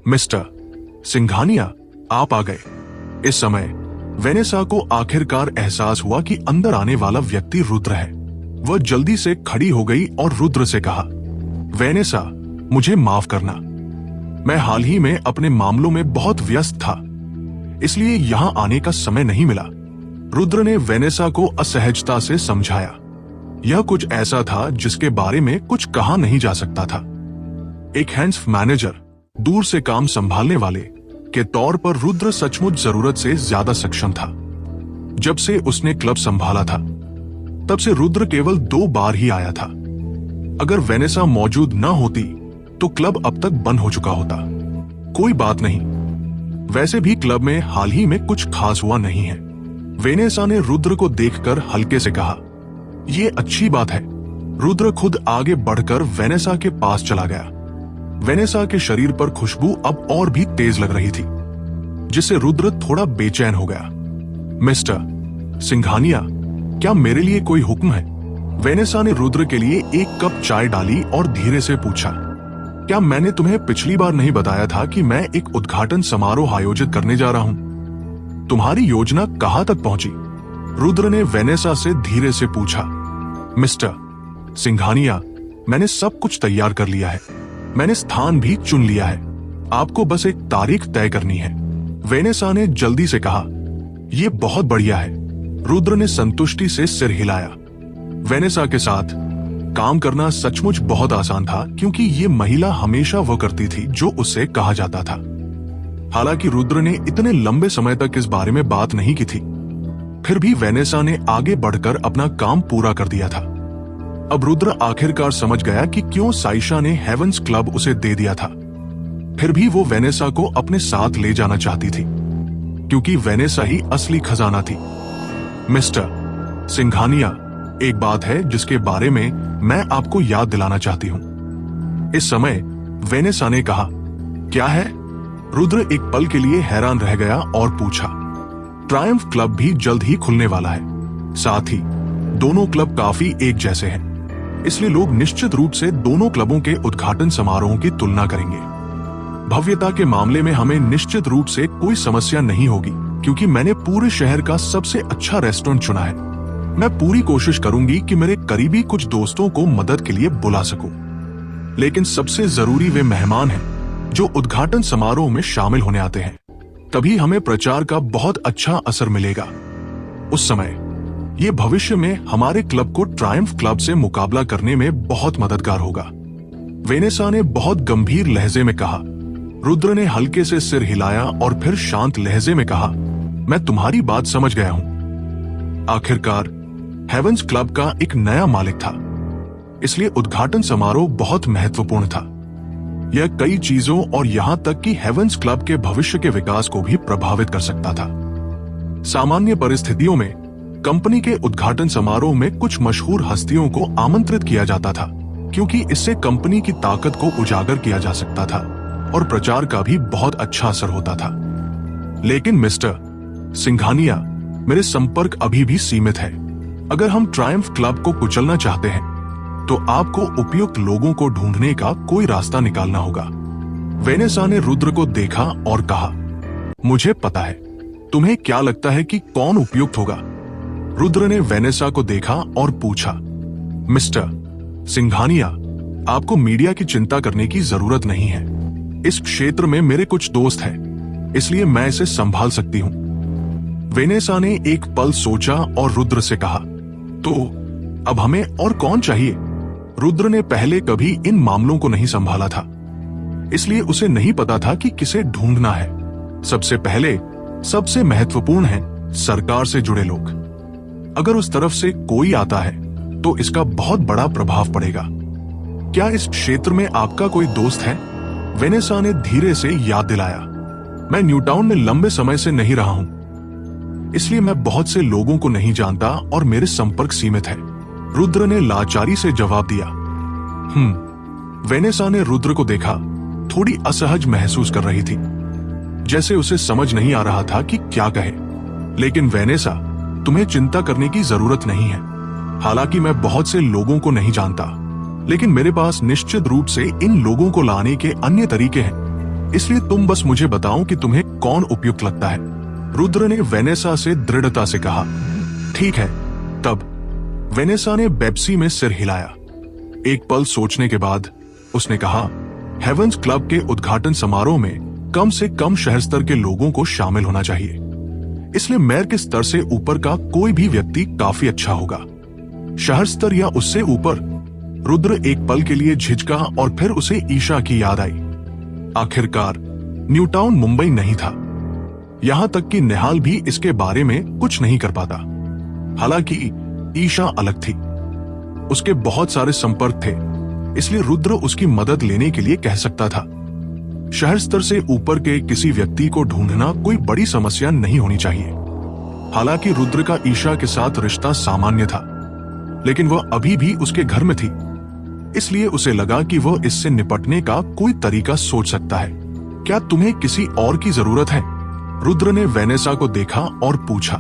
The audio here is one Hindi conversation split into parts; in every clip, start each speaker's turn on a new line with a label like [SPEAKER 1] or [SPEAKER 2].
[SPEAKER 1] मिस्टर सिंघानिया, आप आ गए। इस समय वेनेसा को आखिरकार एहसास हुआ कि अंदर आने वाला व्यक्ति रुद्र है। वह जल्दी से खड़ी हो गई और रुद्र से कहा, वेनेसा, मुझे माफ करना। मैं हाल ही में अपने मामलों में बहुत व्यस्त था, इसलिए यहां आने का समय नहीं मिला। रुद्र ने वेनेसा को असहजता से समझाया। यह कुछ ऐसा था जिसके बारे में कुछ कहा नहीं जा सकता था। एक हैंड्स मैनेजर, दूर से काम संभालने वाले के तौर पर रुद्र सचमुच जरूरत से ज्यादा सक्षम था। जब से उसने क्लब संभाला था, तब से रुद्र केवल 2 बार ही आया था। अगर वेनेसा मौजूद न होती तो क्लब अब तक बंद हो चुका होता। कोई बात नहीं, वैसे भी क्लब में हाल ही में कुछ खास हुआ नहीं है। वेनेसा ने रुद्र को देखकर हल्के से कहा, यह अच्छी बात है। रुद्र खुद आगे बढ़कर वेनेसा के पास चला गया। वेनेसा के शरीर पर खुशबू अब और भी तेज लग रही थी, जिससे रुद्र थोड़ा बेचैन हो गया। मिस्टर सिंघानिया, क्या मेरे लिए कोई हुक्म है? वेनेसा ने रुद्र के लिए 1 कप चाय डाली और धीरे से पूछा, क्या मैंने तुम्हें पिछली बार नहीं बताया था कि मैं एक उद्घाटन समारोह आयोजित करने जा रहा हूं? तुम्हारी योजना कहां तक पहुंची? रुद्र ने वेनेसा से धीरे से पूछा। मिस्टर सिंघानिया, मैंने सब कुछ तैयार कर लिया है। मैंने स्थान भी चुन लिया है। आपको बस एक तारीख तय करनी है। वेनेसा ने जल्दी से कहा, यह बहुत बढ़िया है। रुद्र ने संतुष्टि से सिर हिलाया। वेनेसा के साथ काम करना सचमुच बहुत आसान था, क्योंकि ये महिला हमेशा वो करती थी जो उससे कहा जाता था। हालांकि रुद्र ने इतने लंबे समय तक इस बारे में बात नहीं की थी, फिर भी वेनेसा ने आगे बढ़कर अपना काम पूरा कर दिया था। अब रुद्र आखिरकार समझ गया कि क्यों साइशा ने हेवंस क्लब उसे दे दिया था। फिर भी वो वेनेसा को अपने साथ ले जाना चाहती थी, क्योंकि वेनेसा ही असली खजाना थी। मिस्टर सिंघानिया, एक बात है जिसके बारे में मैं आपको याद दिलाना चाहती हूं। इस समय वेनेसा ने कहा, क्या है? रुद्र एक पल के लिए हैरान रह गया और पूछा। ट्रायम्फ क्लब भी जल्द ही खुलने वाला है। साथ ही दोनों क्लब काफी एक जैसे हैं, इसलिए लोग निश्चित रूप से दोनों क्लबों के उद्घाटन समारोहों की तुलना करेंगे। भव्यता के मामले में हमें निश्चित रूप से कोई समस्या नहीं होगी, क्योंकि मैंने पूरे शहर का सबसे अच्छा रेस्टोरेंट चुना है। मैं पूरी कोशिश करूंगी कि मेरे करीबी कुछ दोस्तों को मदद के लिए बुला सकूं। लेकिन सबसे जरूरी वे मेहमान हैं जो उद्घाटन समारोह में शामिल होने आते हैं। तभी हमें प्रचार का बहुत अच्छा असर मिलेगा। उस समय ये भविष्य में हमारे क्लब को ट्रायम्फ क्लब से मुकाबला करने में बहुत मददगार होगा। वेनेसा ने बहुत गंभीर लहजे में कहा। रुद्र ने हल्के से सिर हिलाया और फिर शांत लहजे में कहा, मैं तुम्हारी बात समझ गया हूं। आखिरकार हेवंस क्लब का एक नया मालिक था, इसलिए उद्घाटन समारोह बहुत महत्वपूर्ण था। यह कई चीजों और यहां तक कि हेवंस क्लब के भविष्य के विकास को भी प्रभावित कर सकता था। सामान्य परिस्थितियों में कंपनी के उद्घाटन समारोह में कुछ मशहूर हस्तियों को आमंत्रित किया जाता था, क्योंकि इससे कंपनी की ताकत को उजागर किया जा सकता था और प्रचार का भी बहुत अच्छा असर होता था। लेकिन मिस्टर सिंघानिया, मेरे संपर्क अभी भी सीमित है। अगर हम ट्रायम्फ क्लब को कुचलना चाहते हैं, तो आपको उपयुक्त लोगों को ढूंढने का कोई रास्ता निकालना होगा। वेनेसा ने रुद्र को देखा और कहा, मुझे पता है। तुम्हें क्या लगता है कि कौन उपयुक्त होगा? रुद्र ने वेनेसा को देखा और पूछा। मिस्टर सिंघानिया, आपको मीडिया की चिंता करने की जरूरत नहीं है। इस क्षेत्र में मेरे कुछ दोस्त हैं, इसलिए मैं इसे संभाल सकती हूं। वेनेसा ने एक पल सोचा और रुद्र से कहा, तो अब हमें और कौन चाहिए? रुद्र ने पहले कभी इन मामलों को नहीं संभाला था, इसलिए उसे नहीं पता था कि किसे ढूंढना है। सबसे पहले सबसे महत्वपूर्ण है सरकार से जुड़े लोग। अगर उस तरफ से कोई आता है तो इसका बहुत बड़ा प्रभाव पड़ेगा। क्या इस क्षेत्र में आपका कोई दोस्त है? वेनेसा ने धीरे से याद दिलाया। मैं न्यूटाउन में लंबे समय से नहीं रहा हूं, इसलिए मैं बहुत से लोगों को नहीं जानता और मेरे संपर्क सीमित है। रुद्र ने लाचारी से जवाब दिया। वेनेसा ने रुद्र को देखा। थोड़ी असहज महसूस कर रही थी, जैसे उसे समझ नहीं आ रहा था कि क्या कहे। लेकिन वेनेसा, तुम्हें चिंता करने की जरूरत नहीं है। हालांकि मैं बहुत से लोगों को नहीं जानता, लेकिन मेरे पास निश्चित रूप से इन लोगों को लाने के अन्य तरीके हैं। इसलिए तुम बस मुझे बताओ कि तुम्हें कौन उपयुक्त लगता है। रुद्र ने वेनेसा से दृढ़ता से कहा। ठीक है। तब वेनेसा ने बेप्सी में सिर हिलाया। एक पल सोचने के बाद उसने कहा, हेवंस क्लब के उद्घाटन समारोह में कम से कम शहर स्तर के लोगों को शामिल होना चाहिए, इसलिए मेयर के स्तर से ऊपर का कोई भी व्यक्ति काफी अच्छा होगा। शहर स्तर या उससे ऊपर? रुद्र एक पल के लिए झिझका और फिर उसे ईशा की याद आई। आखिरकार न्यूटाउन मुंबई नहीं था, यहां तक कि निहाल भी इसके बारे में कुछ नहीं कर पाता। हालांकि ईशा अलग थी, उसके बहुत सारे संपर्क थे, इसलिए रुद्र उसकी मदद लेने के लिए कह सकता था। शहर स्तर से ऊपर के किसी व्यक्ति को ढूंढना कोई बड़ी समस्या नहीं होनी चाहिए। हालांकि रुद्र का ईशा के साथ रिश्ता सामान्य था, लेकिन वह अभी भी उसके घर में थी, इसलिए उसे लगा कि वह इससे निपटने का कोई तरीका सोच सकता है। क्या तुम्हें किसी और की जरूरत है? रुद्र ने वेनेसा को देखा और पूछा।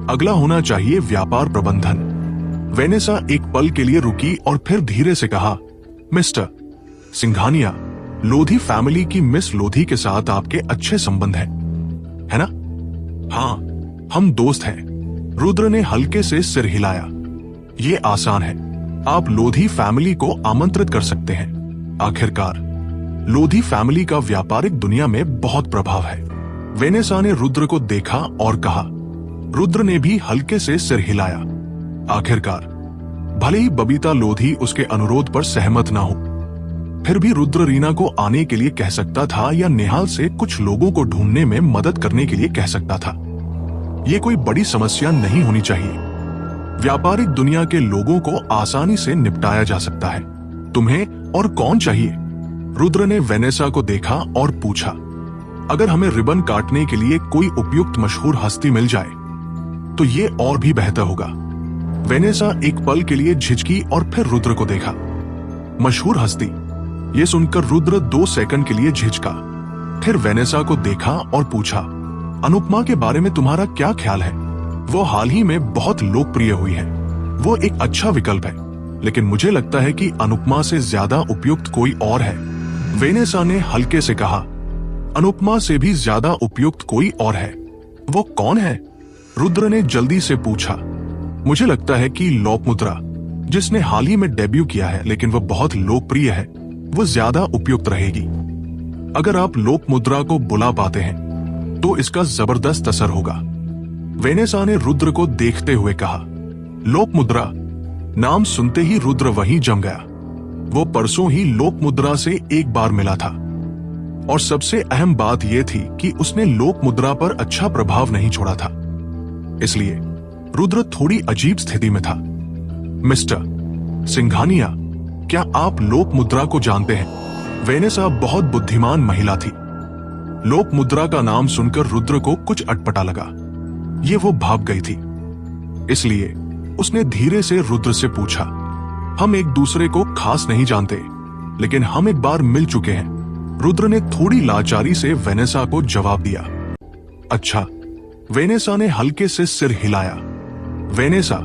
[SPEAKER 1] अगला होना चाहिए व्यापार प्रबंधन। वेनेसा एक पल के लिए रुकी और फिर धीरे से कहा, मिस्टर सिंघानिया, लोधी फैमिली की मिस लोधी के साथ आपके अच्छे संबंध हैं, है ना? हाँ, हम दोस्त हैं। रुद्र ने हल्के से सिर हिलाया। ये आसान है, आप लोधी फैमिली को आमंत्रित कर सकते हैं। आखिरकार लोधी फैमिली का व्यापारिक दुनिया में बहुत प्रभाव है। वेनेसा ने रुद्र को देखा और कहा। रुद्र ने भी हल्के से सिर हिलाया। आखिरकार भले ही बबीता लोधी उसके अनुरोध पर सहमत ना हो, फिर भी रुद्र रीना को आने के लिए कह सकता था या निहाल से कुछ लोगों को ढूंढने में मदद करने के लिए कह सकता था। ये कोई बड़ी समस्या नहीं होनी चाहिए। व्यापारिक दुनिया के लोगों को आसानी से निपटाया जा सकता है। तुम्हें और कौन चाहिए? रुद्र ने वेनेसा को देखा और पूछा। अगर हमें रिबन काटने के लिए कोई उपयुक्त मशहूर हस्ती मिल जाए तो ये और भी बेहतर होगा। वेनेसा एक पल के लिए झिझकी और फिर रुद्र को देखा। मशहूर हस्ती? ये सुनकर रुद्र 2 सेकंड के लिए झिझका, फिर वेनेसा को देखा और पूछा, अनुपमा के बारे में तुम्हारा क्या ख्याल है? वो हाल ही में बहुत लोकप्रिय हुई है। वो एक अच्छा विकल्प है, लेकिन मुझे लगता है कि अनुपमा से ज्यादा उपयुक्त कोई और है। वेनेसा ने हल्के से कहा। अनुपमा से भी ज्यादा उपयुक्त कोई और है? वो कौन है? रुद्र ने जल्दी से पूछा। मुझे लगता है कि लोपामुद्रा, जिसने हाल ही में डेब्यू किया है लेकिन वह बहुत लोकप्रिय है, वो ज्यादा उपयुक्त रहेगी। अगर आप लोपामुद्रा को बुला पाते हैं तो इसका जबरदस्त असर होगा। वेनेसा ने रुद्र को देखते हुए कहा। लोपामुद्रा? नाम सुनते ही रुद्र वहीं जम गया। वो परसों ही लोपामुद्रा से एक बार मिला था, और सबसे अहम बात यह थी कि उसने लोपामुद्रा पर अच्छा प्रभाव नहीं छोड़ा था। इसलिए रुद्र थोड़ी अजीब स्थिति में था। मिस्टर सिंघानिया, क्या आप लोपामुद्रा को जानते हैं? वेनेसा बहुत बुद्धिमान महिला थी। लोपामुद्रा का नाम सुनकर रुद्र को कुछ अटपटा लगा। ये वो भाग गई थी, इसलिए उसने धीरे से रुद्र से पूछा। हम एक दूसरे को खास नहीं जानते, लेकिन हम एक बार मिल चुके हैं। रुद्र ने थोड़ी लाचारी से वेनेसा को जवाब दिया। अच्छा। वेनेसा ने हल्के से सिर हिलाया। वेनेसा,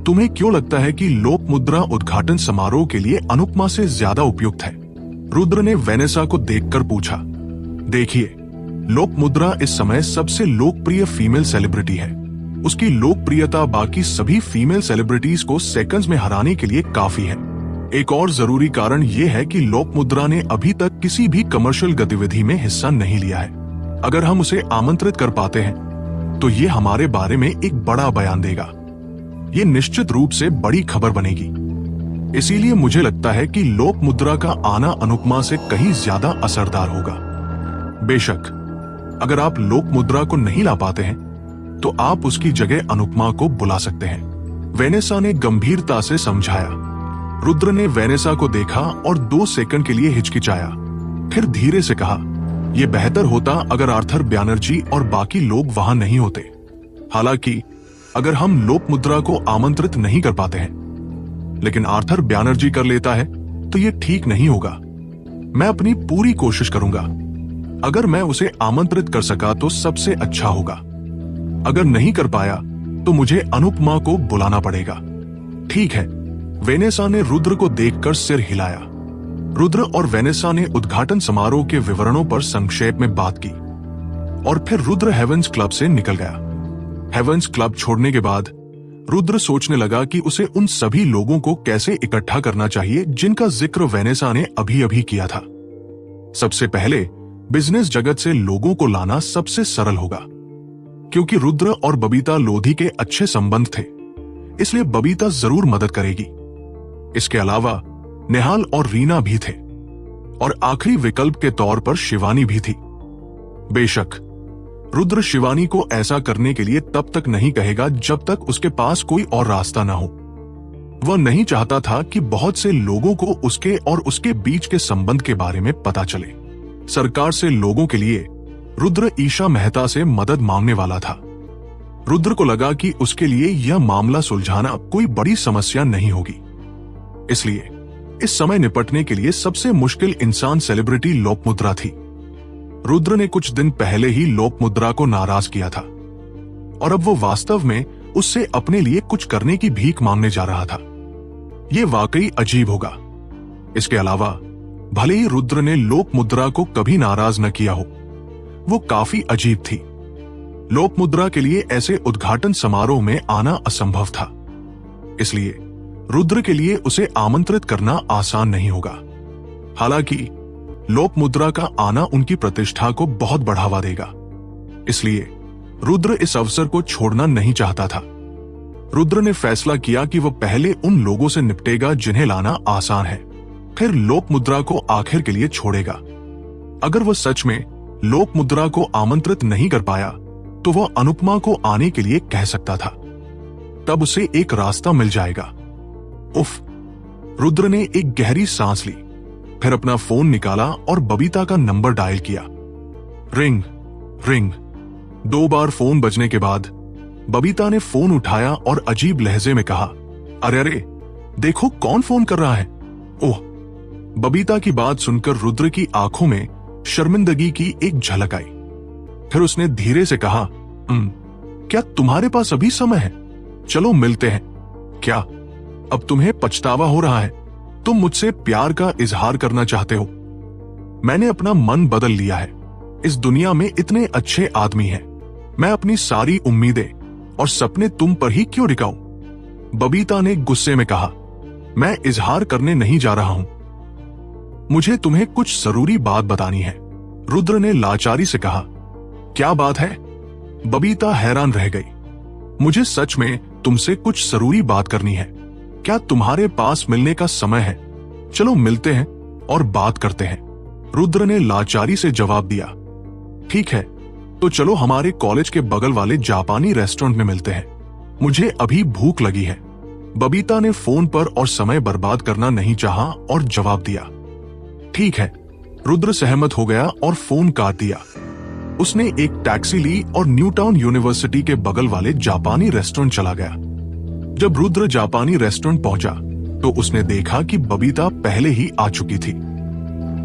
[SPEAKER 1] तुम्हें क्यों लगता है कि लोपामुद्रा उद्घाटन समारोह के लिए अनुपमा से ज्यादा उपयुक्त है? रुद्र ने वेनेसा को देखकर पूछा। देखिए, लोपामुद्रा इस समय सबसे लोकप्रिय फीमेल सेलिब्रिटी है। उसकी लोकप्रियता बाकी सभी फीमेल सेलिब्रिटीज को सेकंड्स में हराने के लिए काफी है। एक और जरूरी कारण यह है कि लोपामुद्रा ने अभी तक किसी भी कमर्शियल गतिविधि में हिस्सा नहीं लिया है। अगर हम उसे आमंत्रित कर पाते हैं तो ये हमारे बारे में एक बड़ा बयान देगा। ये निश्चित रूप से बड़ी खबर बनेगी। इसीलिए मुझे लगता है कि लोपामुद्रा का आना अनुपमा से कहीं ज्यादा असरदार होगा। बेशक, अगर आप लोपामुद्रा को नहीं ला पाते हैं तो आप उसकी जगह अनुपमा को बुला सकते हैं। वेनेसा ने गंभीरता से समझाया। रुद्र ने वेनेसा को देखा और 2 सेकंड के लिए हिचकिचाया, फिर धीरे से कहा, यह बेहतर होता अगर आर्थर बैनर्जी और बाकी लोग वहां नहीं होते। हालांकि अगर हम लोपामुद्रा को आमंत्रित नहीं कर पाते हैं, लेकिन आर्थर बैनर्जी कर लेता है, तो यह ठीक नहीं होगा। मैं अपनी पूरी कोशिश करूंगा। अगर मैं उसे आमंत्रित कर सका तो सबसे अच्छा होगा। अगर नहीं कर पाया तो मुझे अनुपमा को बुलाना पड़ेगा। ठीक है। वेनेसा ने रुद्र को देखकर सिर हिलाया। रुद्र और वेनेसा ने उद्घाटन समारोह के विवरणों पर संक्षेप में बात की और फिर रुद्र हेवेंस क्लब से निकल गया। हेवेंस क्लब छोड़ने के बाद रुद्र सोचने लगा कि उसे उन सभी लोगों को कैसे इकट्ठा करना चाहिए जिनका जिक्र वेनेसा ने अभी अभी किया था। सबसे पहले बिजनेस जगत से लोगों को लाना सबसे सरल होगा, क्योंकि रुद्र और बबीता लोधी के अच्छे संबंध थे, इसलिए बबीता जरूर मदद करेगी। इसके अलावा निहाल और रीना भी थे और आखिरी विकल्प के तौर पर शिवानी भी थी। बेशक रुद्र शिवानी को ऐसा करने के लिए तब तक नहीं कहेगा जब तक उसके पास कोई और रास्ता ना हो। वह नहीं चाहता था कि बहुत से लोगों को उसके और उसके बीच के संबंध के बारे में पता चले। सरकार से लोगों के लिए रुद्र ईशा मेहता से मदद मांगने वाला था। रुद्र को लगा कि उसके लिए यह मामला सुलझाना कोई बड़ी समस्या नहीं होगी, इसलिए इस समय निपटने के लिए सबसे मुश्किल इंसान सेलिब्रिटी लोपामुद्रा थी। रुद्र ने कुछ दिन पहले ही लोपामुद्रा को नाराज किया था और अब वो वास्तव में उससे अपने लिए कुछ करने की भीख मांगने जा रहा था। यह वाकई अजीब होगा। इसके अलावा भले ही रुद्र ने लोपामुद्रा को कभी नाराज न किया हो, वो काफी अजीब थी। लोपामुद्रा के लिए ऐसे उद्घाटन समारोह में आना असंभव था, इसलिए रुद्र के लिए उसे आमंत्रित करना आसान नहीं होगा। हालांकि लोपामुद्रा का आना उनकी प्रतिष्ठा को बहुत बढ़ावा देगा, इसलिए रुद्र इस अवसर को छोड़ना नहीं चाहता था। रुद्र ने फैसला किया कि वह पहले उन लोगों से निपटेगा जिन्हें लाना आसान है, फिर लोपामुद्रा को आखिर के लिए छोड़ेगा। अगर वह सच में लोपामुद्रा को आमंत्रित नहीं कर पाया तो वह अनुपमा को आने के लिए कह सकता था, तब उसे एक रास्ता मिल जाएगा। उफ! रुद्र ने एक गहरी सांस ली, फिर अपना फोन निकाला और बबीता का नंबर डायल किया। Ring ring. 2 बार फोन बजने के बाद बबीता ने फोन उठाया और अजीब लहजे में कहा, अरे अरे, देखो कौन फोन कर रहा है। ओह! बबीता की बात सुनकर रुद्र की आंखों में शर्मिंदगी की एक झलक आई। फिर उसने धीरे से कहा, क्या तुम्हारे पास अभी समय है? चलो मिलते हैं। क्या अब तुम्हें पछतावा हो रहा है? तुम मुझसे प्यार का इजहार करना चाहते हो? मैंने अपना मन बदल लिया है। इस दुनिया में इतने अच्छे आदमी हैं। मैं अपनी सारी उम्मीदें और सपने तुम पर ही क्यों टिकाऊं? बबीता ने गुस्से में कहा, मैं इजहार करने नहीं जा रहा हूं। मुझे तुम्हें कुछ जरूरी बात बतानी है। रुद्र ने लाचारी से कहा, क्या बात है? बबीता हैरान रह गई। मुझे सच में तुमसे कुछ जरूरी बात करनी है। क्या तुम्हारे पास मिलने का समय है? चलो मिलते हैं और बात करते हैं। रुद्र ने लाचारी से जवाब दिया, ठीक है, तो चलो हमारे कॉलेज के बगल वाले जापानी रेस्टोरेंट में मिलते हैं। मुझे अभी भूख लगी है। बबीता ने फोन पर और समय बर्बाद करना नहीं चाहा और जवाब दिया, ठीक है। रुद्र सहमत हो गया और फोन काट दिया। उसने एक टैक्सी ली और न्यू टाउन यूनिवर्सिटी के बगल वाले जापानी रेस्टोरेंट चला गया। जब रुद्र जापानी रेस्टोरेंट पहुंचा तो उसने देखा कि बबीता पहले ही आ चुकी थी।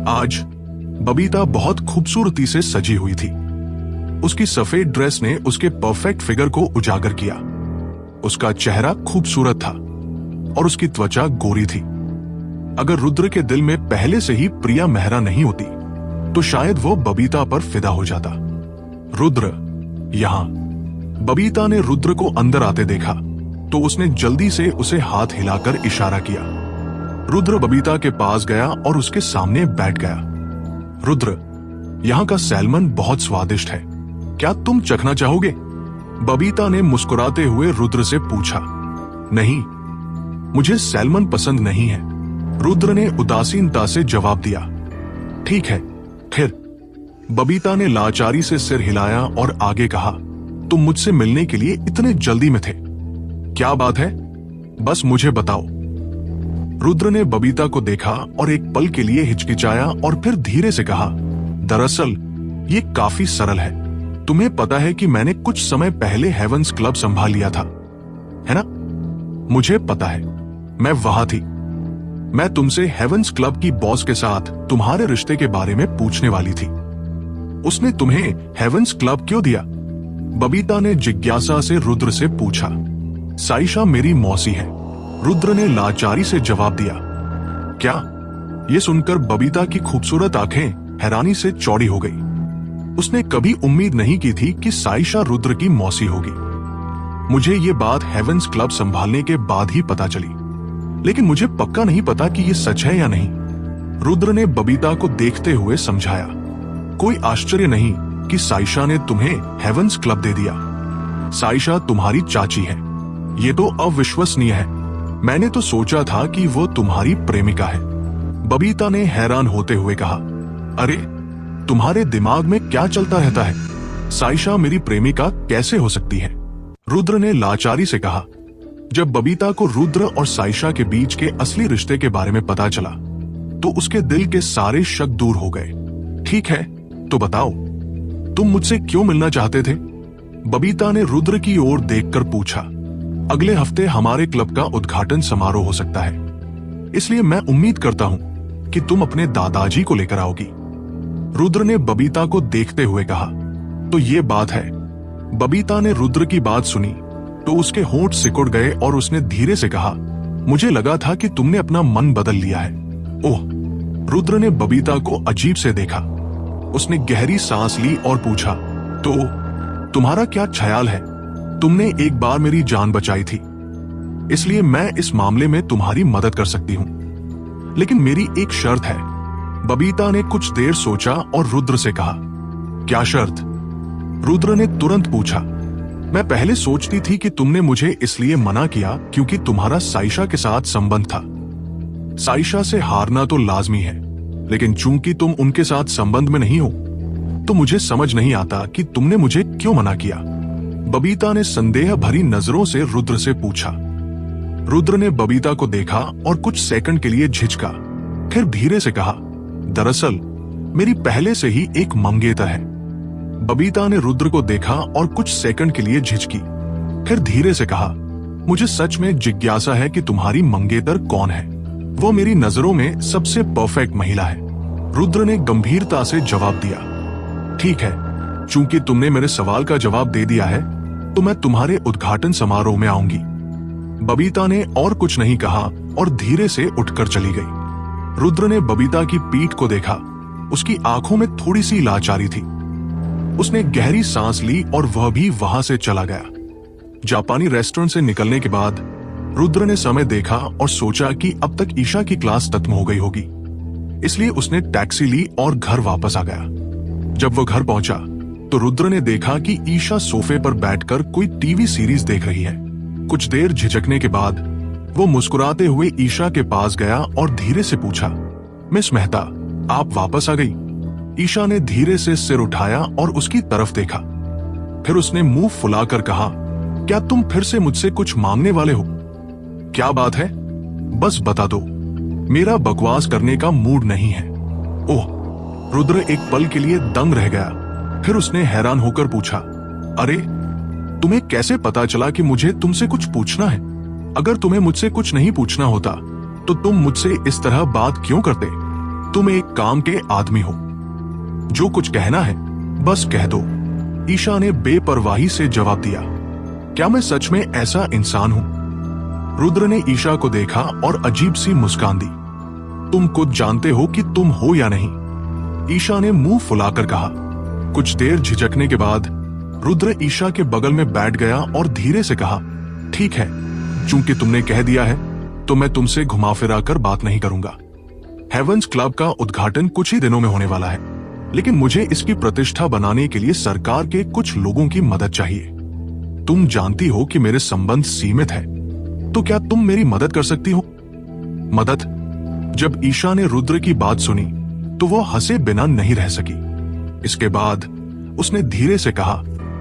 [SPEAKER 1] आज बबीता बहुत खूबसूरती से सजी हुई थी। उसकी सफेद ड्रेस ने उसके परफेक्ट फिगर को उजागर किया। उसका चेहरा खूबसूरत था और उसकी त्वचा गोरी थी। अगर रुद्र के दिल में पहले से ही प्रिया मेहरा नहीं होती तो शायद वो बबीता पर फिदा हो जाता। रुद्र यहां। बबीता ने रुद्र को अंदर आते देखा तो उसने जल्दी से उसे हाथ हिलाकर इशारा किया। रुद्र बबीता के पास गया और उसके सामने बैठ गया। रुद्र, यहाँ का सैल्मन बहुत स्वादिष्ट है, क्या तुम चखना चाहोगे? बबीता ने मुस्कुराते हुए रुद्र से पूछा। नहीं, मुझे सैल्मन पसंद नहीं है, रुद्र ने उदासीनता से जवाब दिया। ठीक है, फिर? बबीता ने लाचारी से सिर हिलाया और आगे कहा, तुम मुझसे मिलने के लिए इतने जल्दी में थे? क्या बात है, बस मुझे बताओ। रुद्र ने बबीता को देखा और एक पल के लिए हिचकिचाया और फिर धीरे से कहा, दरअसल ये काफी सरल है। तुम्हें पता है कि मैंने कुछ समय पहले हेवेंस क्लब संभाल लिया था, है ना? मुझे पता है, मैं वहां थी। मैं तुमसे हेवेंस क्लब की बॉस के साथ तुम्हारे रिश्ते के बारे में पूछने वाली थी। उसने तुम्हें हेवेंस क्लब क्यों दिया? बबीता ने जिज्ञासा से रुद्र से पूछा। साइशा मेरी मौसी है, रुद्र ने लाचारी से जवाब दिया। क्या? ये सुनकर बबीता की खूबसूरत आंखें हैरानी से चौड़ी हो गई। उसने कभी उम्मीद नहीं की थी कि साइशा रुद्र की मौसी होगी। मुझे ये बात हेवेंस क्लब संभालने के बाद ही पता चली, लेकिन मुझे पक्का नहीं पता कि ये सच है या नहीं। रुद्र ने बबीता को देखते हुए समझाया, कोई आश्चर्य नहीं कि साइशा ने तुम्हें हेवेंस क्लब दे दिया। साइशा तुम्हारी चाची है। ये तो अविश्वसनीय है। मैंने तो सोचा था कि वो तुम्हारी प्रेमिका है। बबीता ने हैरान होते हुए कहा, अरे तुम्हारे दिमाग में क्या चलता रहता है? साइशा मेरी प्रेमिका कैसे हो सकती है? रुद्र ने लाचारी से कहा। जब बबीता को रुद्र और साइशा के बीच के असली रिश्ते के बारे में पता चला तो उसके दिल के सारे शक दूर हो गए। ठीक है, तो बताओ, तुम मुझसे क्यों मिलना चाहते थे? बबीता ने रुद्र की ओर देखकर पूछा। अगले हफ्ते हमारे क्लब का उद्घाटन समारोह हो सकता है, इसलिए मैं उम्मीद करता हूं कि तुम अपने दादाजी को लेकर आओगी। रुद्र ने बबीता को देखते हुए कहा, तो ये बात है। बबीता ने रुद्र की बात सुनी तो उसके होंठ सिकुड़ गए और उसने धीरे से कहा, मुझे लगा था कि तुमने अपना मन बदल लिया है। ओह। रुद्र ने बबीता को अजीब से देखा। उसने गहरी सांस ली और पूछा, तो तुम्हारा क्या ख्याल है? तुमने एक बार मेरी जान बचाई थी, इसलिए मैं इस मामले में तुम्हारी मदद कर सकती हूं, लेकिन मेरी एक शर्त है। बबीता ने कुछ देर सोचा और रुद्र से कहा, क्या शर्त? रुद्र ने तुरंत पूछा, मैं पहले सोचती थी कि तुमने मुझे इसलिए मना किया क्योंकि तुम्हारा साइशा के साथ संबंध था। साइशा से हारना तो लाजमी है, लेकिन चूंकि तुम उनके साथ संबंध में नहीं हो तो मुझे समझ नहीं आता कि तुमने मुझे क्यों मना किया। बबीता ने संदेह भरी नजरों से रुद्र से पूछा। रुद्र ने बबीता को देखा और कुछ सेकंड के लिए झिझका, फिर धीरे से कहा, दरअसल मेरी पहले से ही एक मंगेतर है। बबीता ने रुद्र को देखा और कुछ सेकंड के लिए झिझकी, फिर धीरे से कहा, मुझे सच में जिज्ञासा है कि तुम्हारी मंगेतर कौन है। वो मेरी नजरों में सबसे परफेक्ट महिला है। रुद्र ने गंभीरता से जवाब दिया। ठीक है, चूंकि तुमने मेरे सवाल का जवाब दे दिया है तो मैं तुम्हारे उद्घाटन समारोह में आऊंगी। बबीता ने और कुछ नहीं कहा और धीरे से उठकर चली गई। रुद्र ने बबीता की पीठ को देखा। उसकी आंखों में थोड़ी सी लाचारी थी। उसने गहरी सांस ली और वह भी वहां से चला गया। जापानी रेस्टोरेंट से निकलने के बाद रुद्र ने समय देखा और सोचा कि अब तक ईशा की क्लास खत्म हो गई होगी, इसलिए उसने टैक्सी ली और घर वापस आ गया। जब वो घर पहुंचा तो रुद्र ने देखा कि ईशा सोफे पर बैठकर कोई टीवी सीरीज देख रही है। कुछ देर झिझकने के बाद वो मुस्कुराते हुए ईशा के पास गया और धीरे से पूछा, मिस मेहता, आप वापस आ गई? ईशा ने धीरे से सिर उठाया और उसकी तरफ देखा। फिर उसने मुंह फुलाकर कहा, क्या तुम फिर से मुझसे कुछ मांगने वाले हो? क्या बात है? बस बता दो, मेरा बकवास करने का मूड नहीं है। ओह। रुद्र एक पल के लिए दंग रह गया, फिर उसने हैरान होकर पूछा, अरे तुम्हें कैसे पता चला कि मुझे तुमसे कुछ पूछना है? अगर तुम्हें मुझसे कुछ नहीं पूछना होता तो तुम मुझसे इस तरह बात क्यों करते? तुम एक काम के आदमी हो, जो कुछ कहना है बस कह दो। ईशा ने बेपरवाही से जवाब दिया। क्या मैं सच में ऐसा इंसान हूं? रुद्र ने ईशा को देखा और अजीब सी मुस्कान दी। तुम खुद जानते हो कि तुम हो या नहीं? ईशा ने मुंह फुलाकर कहा। कुछ देर झिझकने के बाद रुद्र ईशा के बगल में बैठ गया और धीरे से कहा, ठीक है, चूंकि तुमने कह दिया है तो मैं तुमसे घुमा फिरा कर बात नहीं करूंगा। हेवेंस क्लब का उद्घाटन कुछ ही दिनों में होने वाला है, लेकिन मुझे इसकी प्रतिष्ठा बनाने के लिए सरकार के कुछ लोगों की मदद चाहिए। तुम जानती हो कि मेरे संबंध सीमित है, तो क्या तुम मेरी मदद कर सकती हो? मदद? जब ईशा ने रुद्र की बात सुनी तो वो हंसे बिना नहीं रह सकी। इसके बाद उसने धीरे से कहा,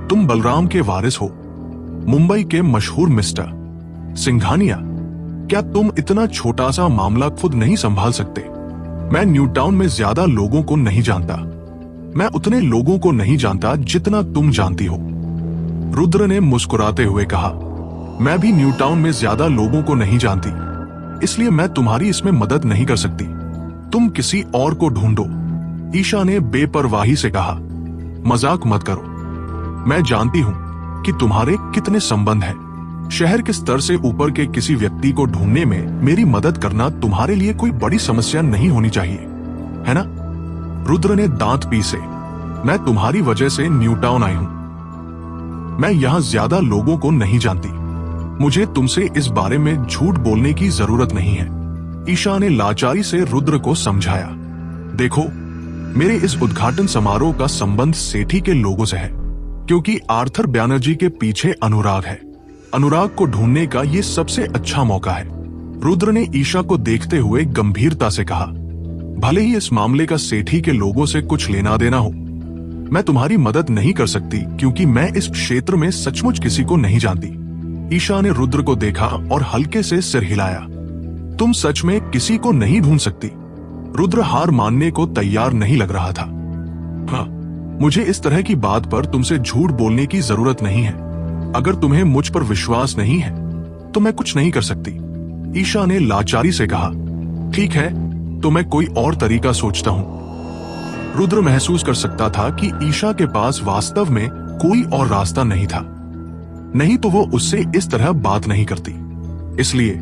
[SPEAKER 1] तुम बलराम के वारिस हो, मुंबई के मशहूर मिस्टर सिंघानिया। क्या तुम इतना छोटा सा मामला खुद नहीं संभाल सकते? मैं न्यू टाउन में ज्यादा लोगों को नहीं जानता। मैं उतने लोगों को नहीं जानता जितना तुम जानती हो। रुद्र ने मुस्कुराते हुए कहा, मैं भी न्यू टाउन में ज्यादा लोगों को नहीं जानती, इसलिए मैं तुम्हारी इसमें मदद नहीं कर सकती। तुम किसी और को ढूंढो। ईशा ने बेपरवाही से कहा, मजाक मत करो। मैं जानती हूं कि तुम्हारे कितने संबंध हैं। शहर के स्तर से ऊपर के किसी व्यक्ति को ढूंढने में मेरी मदद करना तुम्हारे लिए कोई बड़ी समस्या नहीं होनी चाहिए, है ना? रुद्र ने दांत पीसे। मैं तुम्हारी वजह से न्यू टाउन आई हूं। मैं यहां ज्यादा लोगों को नहीं जानती। मुझे तुमसे इस बारे में झूठ बोलने की जरूरत नहीं है। ईशा ने लाचारी से रुद्र को समझाया। देखो, मेरे इस उद्घाटन समारोह का संबंध सेठी के लोगों से है, क्योंकि आर्थर बैनर्जी के पीछे अनुराग है। अनुराग को ढूंढने का ये सबसे अच्छा मौका है। रुद्र ने ईशा को देखते हुए गंभीरता से कहा, भले ही इस मामले का सेठी के लोगों से कुछ लेना देना हो, मैं तुम्हारी मदद नहीं कर सकती, क्योंकि मैं इस क्षेत्र में सचमुच किसी को नहीं जानती। ईशा ने रुद्र को देखा और हल्के से सिर हिलाया। तुम सच में किसी को नहीं ढूंढ सकती? रुद्र हार मानने को तैयार नहीं लग रहा था। हाँ, मुझे इस तरह की बात पर तुमसे झूठ बोलने की जरूरत नहीं है। अगर तुम्हें मुझ पर विश्वास नहीं है तो मैं कुछ नहीं कर सकती। ईशा ने लाचारी से कहा, ठीक है, तो मैं कोई और तरीका सोचता हूं। रुद्र महसूस कर सकता था कि ईशा के पास वास्तव में कोई और रास्ता नहीं था, नहीं तो वो उससे इस तरह बात नहीं करती। इसलिए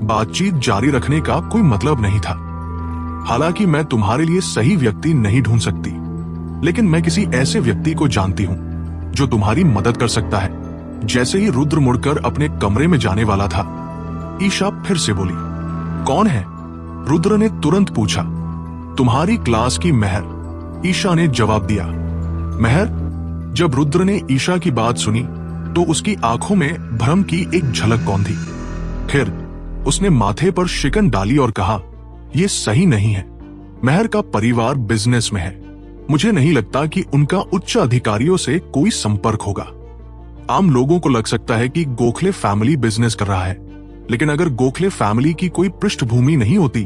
[SPEAKER 1] बातचीत जारी रखने का कोई मतलब नहीं था। हालांकि मैं तुम्हारे लिए सही व्यक्ति नहीं ढूंढ सकती, लेकिन मैं किसी ऐसे व्यक्ति को जानती हूं जो तुम्हारी मदद कर सकता है। जैसे ही रुद्र मुड़कर अपने कमरे में जाने वाला था, ईशा फिर से बोली, कौन है? रुद्र ने तुरंत पूछा। तुम्हारी क्लास की महर, ईशा ने जवाब दिया। महर? जब रुद्र ने ईशा की बात सुनी तो उसकी आंखों में भ्रम की एक झलक कौन थी। फिर उसने माथे पर शिकन डाली और कहा, यह सही नहीं है। महर का परिवार बिजनेस में है। मुझे नहीं लगता कि उनका उच्च अधिकारियों से कोई संपर्क होगा। आम लोगों को लग सकता है कि गोखले फैमिली बिजनेस कर रहा है, लेकिन अगर गोखले फैमिली की कोई पृष्ठभूमि नहीं होती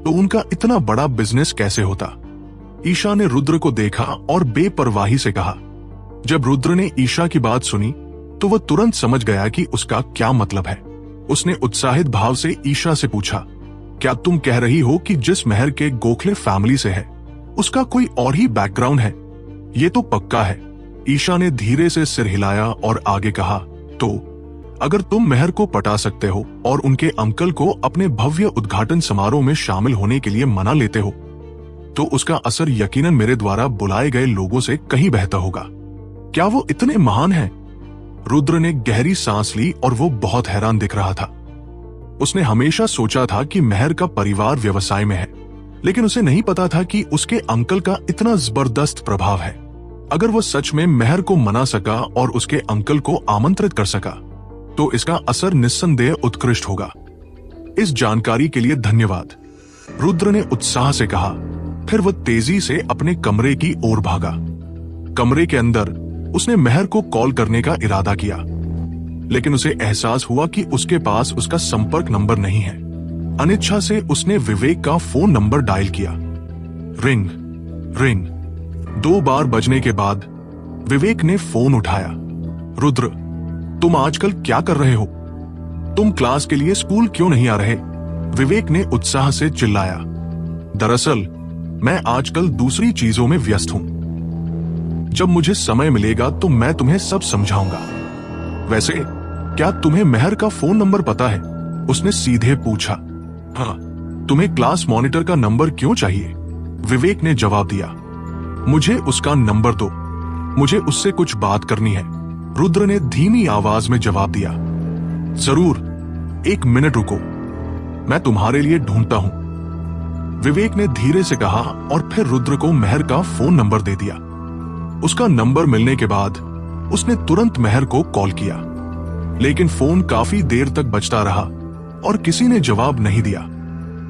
[SPEAKER 1] तो उनका इतना बड़ा बिजनेस कैसे होता? ईशा ने रुद्र को देखा और बेपरवाही से कहा। जब रुद्र ने ईशा की बात सुनी तो वह तुरंत समझ गया कि उसका क्या मतलब है। उसने उत्साहित भाव से ईशा से पूछा, क्या तुम कह रही हो कि जिस महर के गोखले फैमिली से है उसका कोई और ही बैकग्राउंड है? ये तो पक्का है। ईशा ने धीरे से सिर हिलाया और आगे कहा, तो अगर तुम महर को पटा सकते हो और उनके अंकल को अपने भव्य उद्घाटन समारोह में शामिल होने के लिए मना लेते हो, तो उसका असर यकीनन मेरे द्वारा बुलाए गए लोगों से कहीं बेहतर होगा। क्या वो इतने महान हैं? रुद्र ने गहरी सांस ली और वो बहुत हैरान दिख रहा था। उसने हमेशा सोचा था कि महर का परिवार व्यवसाय में है, लेकिन उसे नहीं पता था कि उसके अंकल का इतना जबरदस्त प्रभाव है। अगर वो सच में महर को मना सका और उसके अंकल को आमंत्रित कर सका तो इसका असर निस्संदेह उत्कृष्ट होगा। इस जानकारी के लिए धन्यवाद, रुद्र ने उत्साह से कहा। फिर वह तेजी से अपने कमरे की ओर भागा। कमरे के अंदर उसने महर को कॉल करने का इरादा किया, लेकिन उसे एहसास हुआ कि उसके पास उसका संपर्क नंबर नहीं है। अनिच्छा से उसने विवेक का फोन नंबर डायल किया। Ring ring. 2 बार बजने के बाद विवेक ने फोन उठाया। रुद्र, तुम आजकल क्या कर रहे हो? तुम क्लास के लिए स्कूल क्यों नहीं आ रहे? विवेक ने उत्साह से चिल्लाया। दरअसल मैं आजकल दूसरी चीजों में व्यस्त हूं। जब मुझे समय मिलेगा तो मैं तुम्हें सब समझाऊंगा। वैसे क्या तुम्हें महर का फोन नंबर पता है? उसने सीधे पूछा। हाँ, तुम्हें क्लास मॉनिटर का नंबर क्यों चाहिए? विवेक ने जवाब दिया। मुझे उसका नंबर दो, मुझे उससे कुछ बात करनी है, रुद्र ने धीमी आवाज में जवाब दिया। जरूर, 1 मिनट रुको, मैं तुम्हारे लिए ढूंढता हूं, विवेक ने धीरे से कहा और फिर रुद्र को महर का फोन नंबर दे दिया। उसका नंबर मिलने के बाद उसने तुरंत महर को कॉल किया, लेकिन फोन काफी देर तक बजता रहा और किसी ने जवाब नहीं दिया।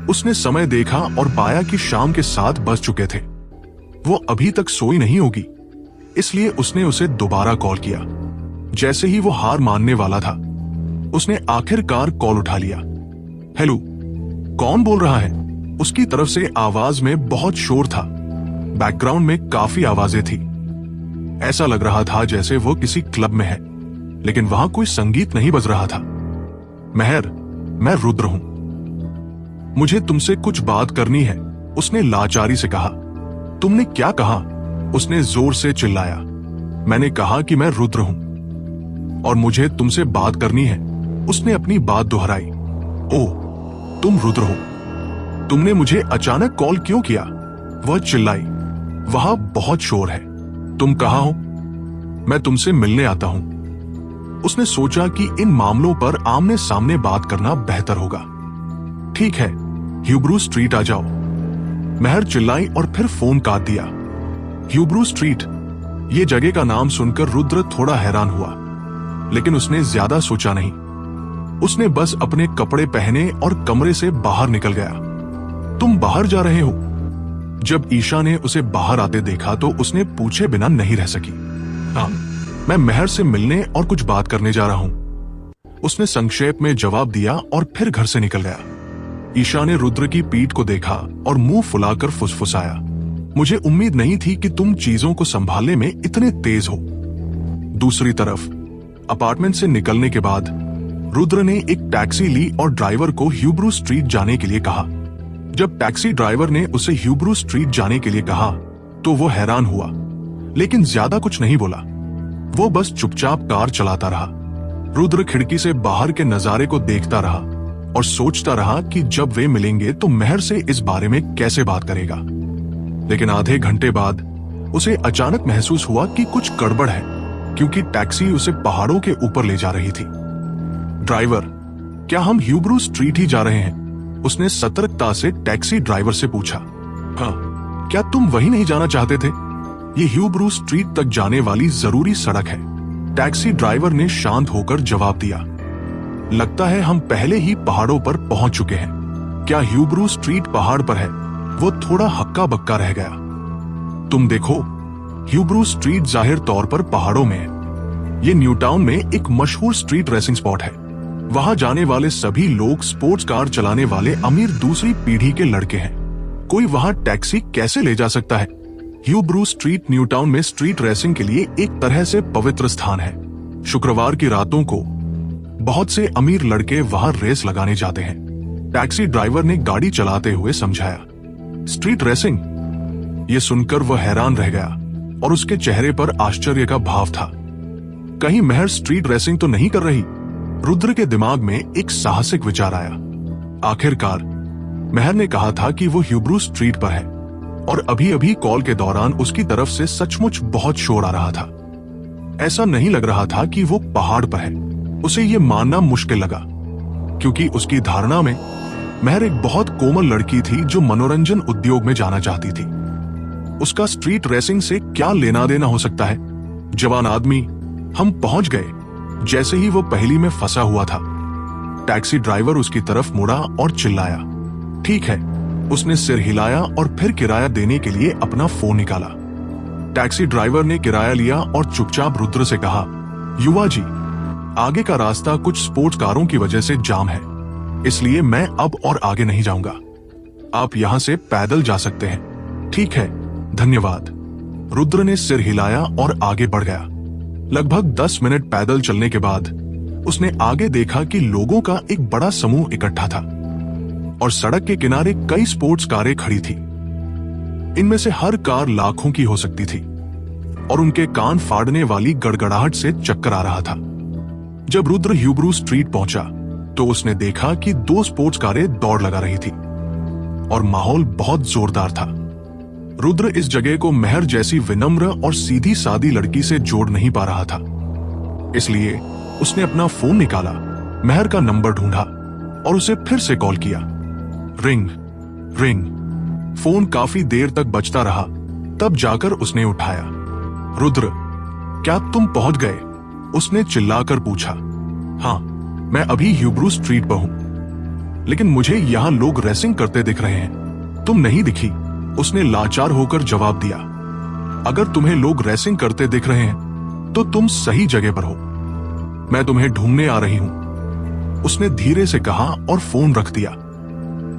[SPEAKER 1] उसने समय देखा और पाया कि शाम के 7 बज चुके थे। वो अभी तक सोई नहीं होगी, इसलिए उसने उसे दोबारा कॉल किया। जैसे ही वो हार मानने वाला था, उसने आखिरकार कॉल उठा लिया। हेलो, कौन बोल रहा है? उसकी तरफ से आवाज में बहुत शोर था। बैकग्राउंड में काफी आवाजें थी। ऐसा लग रहा था जैसे वो किसी क्लब में है, लेकिन वहां कोई संगीत नहीं बज रहा था। महर, मैं रुद्र हूं, मुझे तुमसे कुछ बात करनी है, उसने लाचारी से कहा। तुमने क्या कहा? उसने जोर से चिल्लाया। मैंने कहा कि मैं रुद्र हूं और मुझे तुमसे बात करनी है। उसने अपनी बात दोहराई। ओह, तुम रुद्र हो। तुमने मुझे अचानक कॉल क्यों किया? वह चिल्लाई। वहां बहुत शोर है। तुम कहाँ हो? मैं तुमसे मिलने आता हूं। उसने सोचा कि इन मामलों पर आमने सामने बात करना बेहतर होगा। ठीक है, ह्यूब्रू स्ट्रीट आ जाओ। मेहर चिल्लाई और फिर फोन काट दिया। ह्यूब्रू स्ट्रीट, ये जगह का नाम सुनकर रुद्र थोड़ा हैरान हुआ, लेकिन उसने ज्यादा सोचा नहीं। उसने बस अपने कपड़े पहने और कमरे से बाहर निकल गया। तुम बाहर जा रहे हो? जब ईशा ने उसे बाहर आते देखा तो उसने पूछे बिना नहीं रह सकी। हाँ, मैं मेहर से मिलने और कुछ बात करने जा रहा हूं, उसने संक्षेप में जवाब दिया और फिर घर से निकल गया। ईशा ने रुद्र की पीठ को देखा और मुंह फुलाकर फुसफुसाया। मुझे उम्मीद नहीं थी कि तुम चीजों को संभालने में इतने तेज हो। दूसरी तरफ अपार्टमेंट से निकलने के बाद रुद्र ने एक टैक्सी ली और ड्राइवर को ह्यूब्रू स्ट्रीट जाने के लिए कहा। जब टैक्सी ड्राइवर ने उसे ह्यूब्रू स्ट्रीट जाने के लिए कहा तो वो हैरान हुआ, लेकिन ज्यादा कुछ नहीं बोला। वो बस चुपचाप कार चलाता रहा। रुद्र खिड़की से बाहर के नजारे को देखता रहा और सोचता रहा कि जब वे मिलेंगे तो मेहर से इस बारे में कैसे बात करेगा। लेकिन आधे घंटे बाद उसे अचानक महसूस हुआ कि कुछ गड़बड़ है, क्योंकि टैक्सी उसे पहाड़ों के ऊपर ले जा रही थी। ड्राइवर, क्या हम ह्यूब्रू स्ट्रीट ही जा रहे हैं? उसने सतर्कता से टैक्सी ड्राइवर से पूछा। हाँ, क्या तुम वहीं नहीं जाना चाहते थे? ये ह्यूब्रू स्ट्रीट तक जाने वाली जरूरी सड़क है, टैक्सी ड्राइवर ने शांत होकर जवाब दिया। लगता है हम पहले ही पहाड़ों पर पहुंच चुके हैं। क्या ह्यूब्रू स्ट्रीट पहाड़ पर है? वो थोड़ा हक्का बक्का रह गया। तुम देखो, ह्यूब्रू स्ट्रीट जाहिर तौर पर पहाड़ों में है। ये न्यू टाउन में एक मशहूर स्ट्रीट रेसिंग स्पॉट है। वहां जाने वाले सभी लोग स्पोर्ट्स कार चलाने वाले अमीर दूसरी पीढ़ी के लड़के हैं। कोई वहां टैक्सी कैसे ले जा सकता है? ह्यूब्रू स्ट्रीट न्यू टाउन में स्ट्रीट रेसिंग के लिए एक तरह से पवित्र स्थान है। शुक्रवार की रातों को बहुत से अमीर लड़के वहां रेस लगाने जाते हैं, टैक्सी ड्राइवर ने गाड़ी चलाते हुए समझाया। Street racing? ये सुनकर वह हैरान रह गया और उसके चेहरे पर आश्चर्य का भाव था। कहीं मेहर स्ट्रीट रेसिंग तो नहीं कर रही? रुद्र के दिमाग में एक साहसिक विचार आया। आखिरकार मेहर ने कहा था कि वो ह्यूब्रू स्ट्रीट पर है और अभी अभी कॉल के दौरान उसकी तरफ से सचमुच बहुत शोर आ रहा था। ऐसा नहीं लग रहा था कि वो पहाड़ पर है। उसे ये मानना मुश्किल लगा, क्योंकि उसकी धारणा में मेहर एक बहुत कोमल लड़की थी जो मनोरंजन उद्योग में जाना चाहती थी। उसका स्ट्रीट रेसिंग से क्या लेना देना हो सकता है? जवान आदमी, हम पहुंच गए, जैसे ही वो पहेली में फंसा हुआ था। टैक्सी ड्राइवर उसकी तरफ मुड़ा और चिल्लाया। ठीक है, उसने सिर हिलाया और फिर किराया देने के लिए अपना फोन निकाला। टैक्सी ड्राइवर ने किराया लिया और चुपचाप रुद्र से कहा, युवा जी, आगे का रास्ता कुछ स्पोर्ट्स कारों की वजह से जाम है, इसलिए मैं अब और आगे नहीं जाऊंगा। आप यहां से पैदल जा सकते हैं। ठीक है, धन्यवाद। रुद्र ने सिर हिलाया और आगे बढ़ गया। लगभग 10 मिनट पैदल चलने के बाद उसने आगे देखा कि लोगों का एक बड़ा समूह इकट्ठा था और सड़क के किनारे कई स्पोर्ट्स कारें खड़ी थी। इनमें से हर कार लाखों की हो सकती थी और उनके कान फाड़ने वाली गड़गड़ाहट से चक्कर आ रहा था। जब रुद्र ह्यूब्रू स्ट्रीट पहुंचा तो उसने देखा कि 2 स्पोर्ट्स कारें दौड़ लगा रही थी और माहौल बहुत जोरदार था। रुद्र इस जगह को मेहर जैसी विनम्र और सीधी सादी लड़की से जोड़ नहीं पा रहा था, इसलिए उसने अपना फोन निकाला, मेहर का नंबर ढूंढा और उसे फिर से कॉल किया। Ring ring. फोन काफी देर तक बजता रहा, तब जाकर उसने उठाया। रुद्र, क्या तुम पहुंच गए? उसने चिल्लाकर पूछा। हाँ, मैं अभी ह्यूब्रू स्ट्रीट पर हूं, लेकिन मुझे यहां लोग रेसिंग करते दिख रहे हैं। तुम नहीं दिखी, उसने लाचार होकर जवाब दिया। अगर तुम्हें लोग रेसिंग करते दिख रहे हैं तो तुम सही जगह पर हो। मैं तुम्हें ढूंढने आ रही हूं, उसने धीरे से कहा और फोन रख दिया।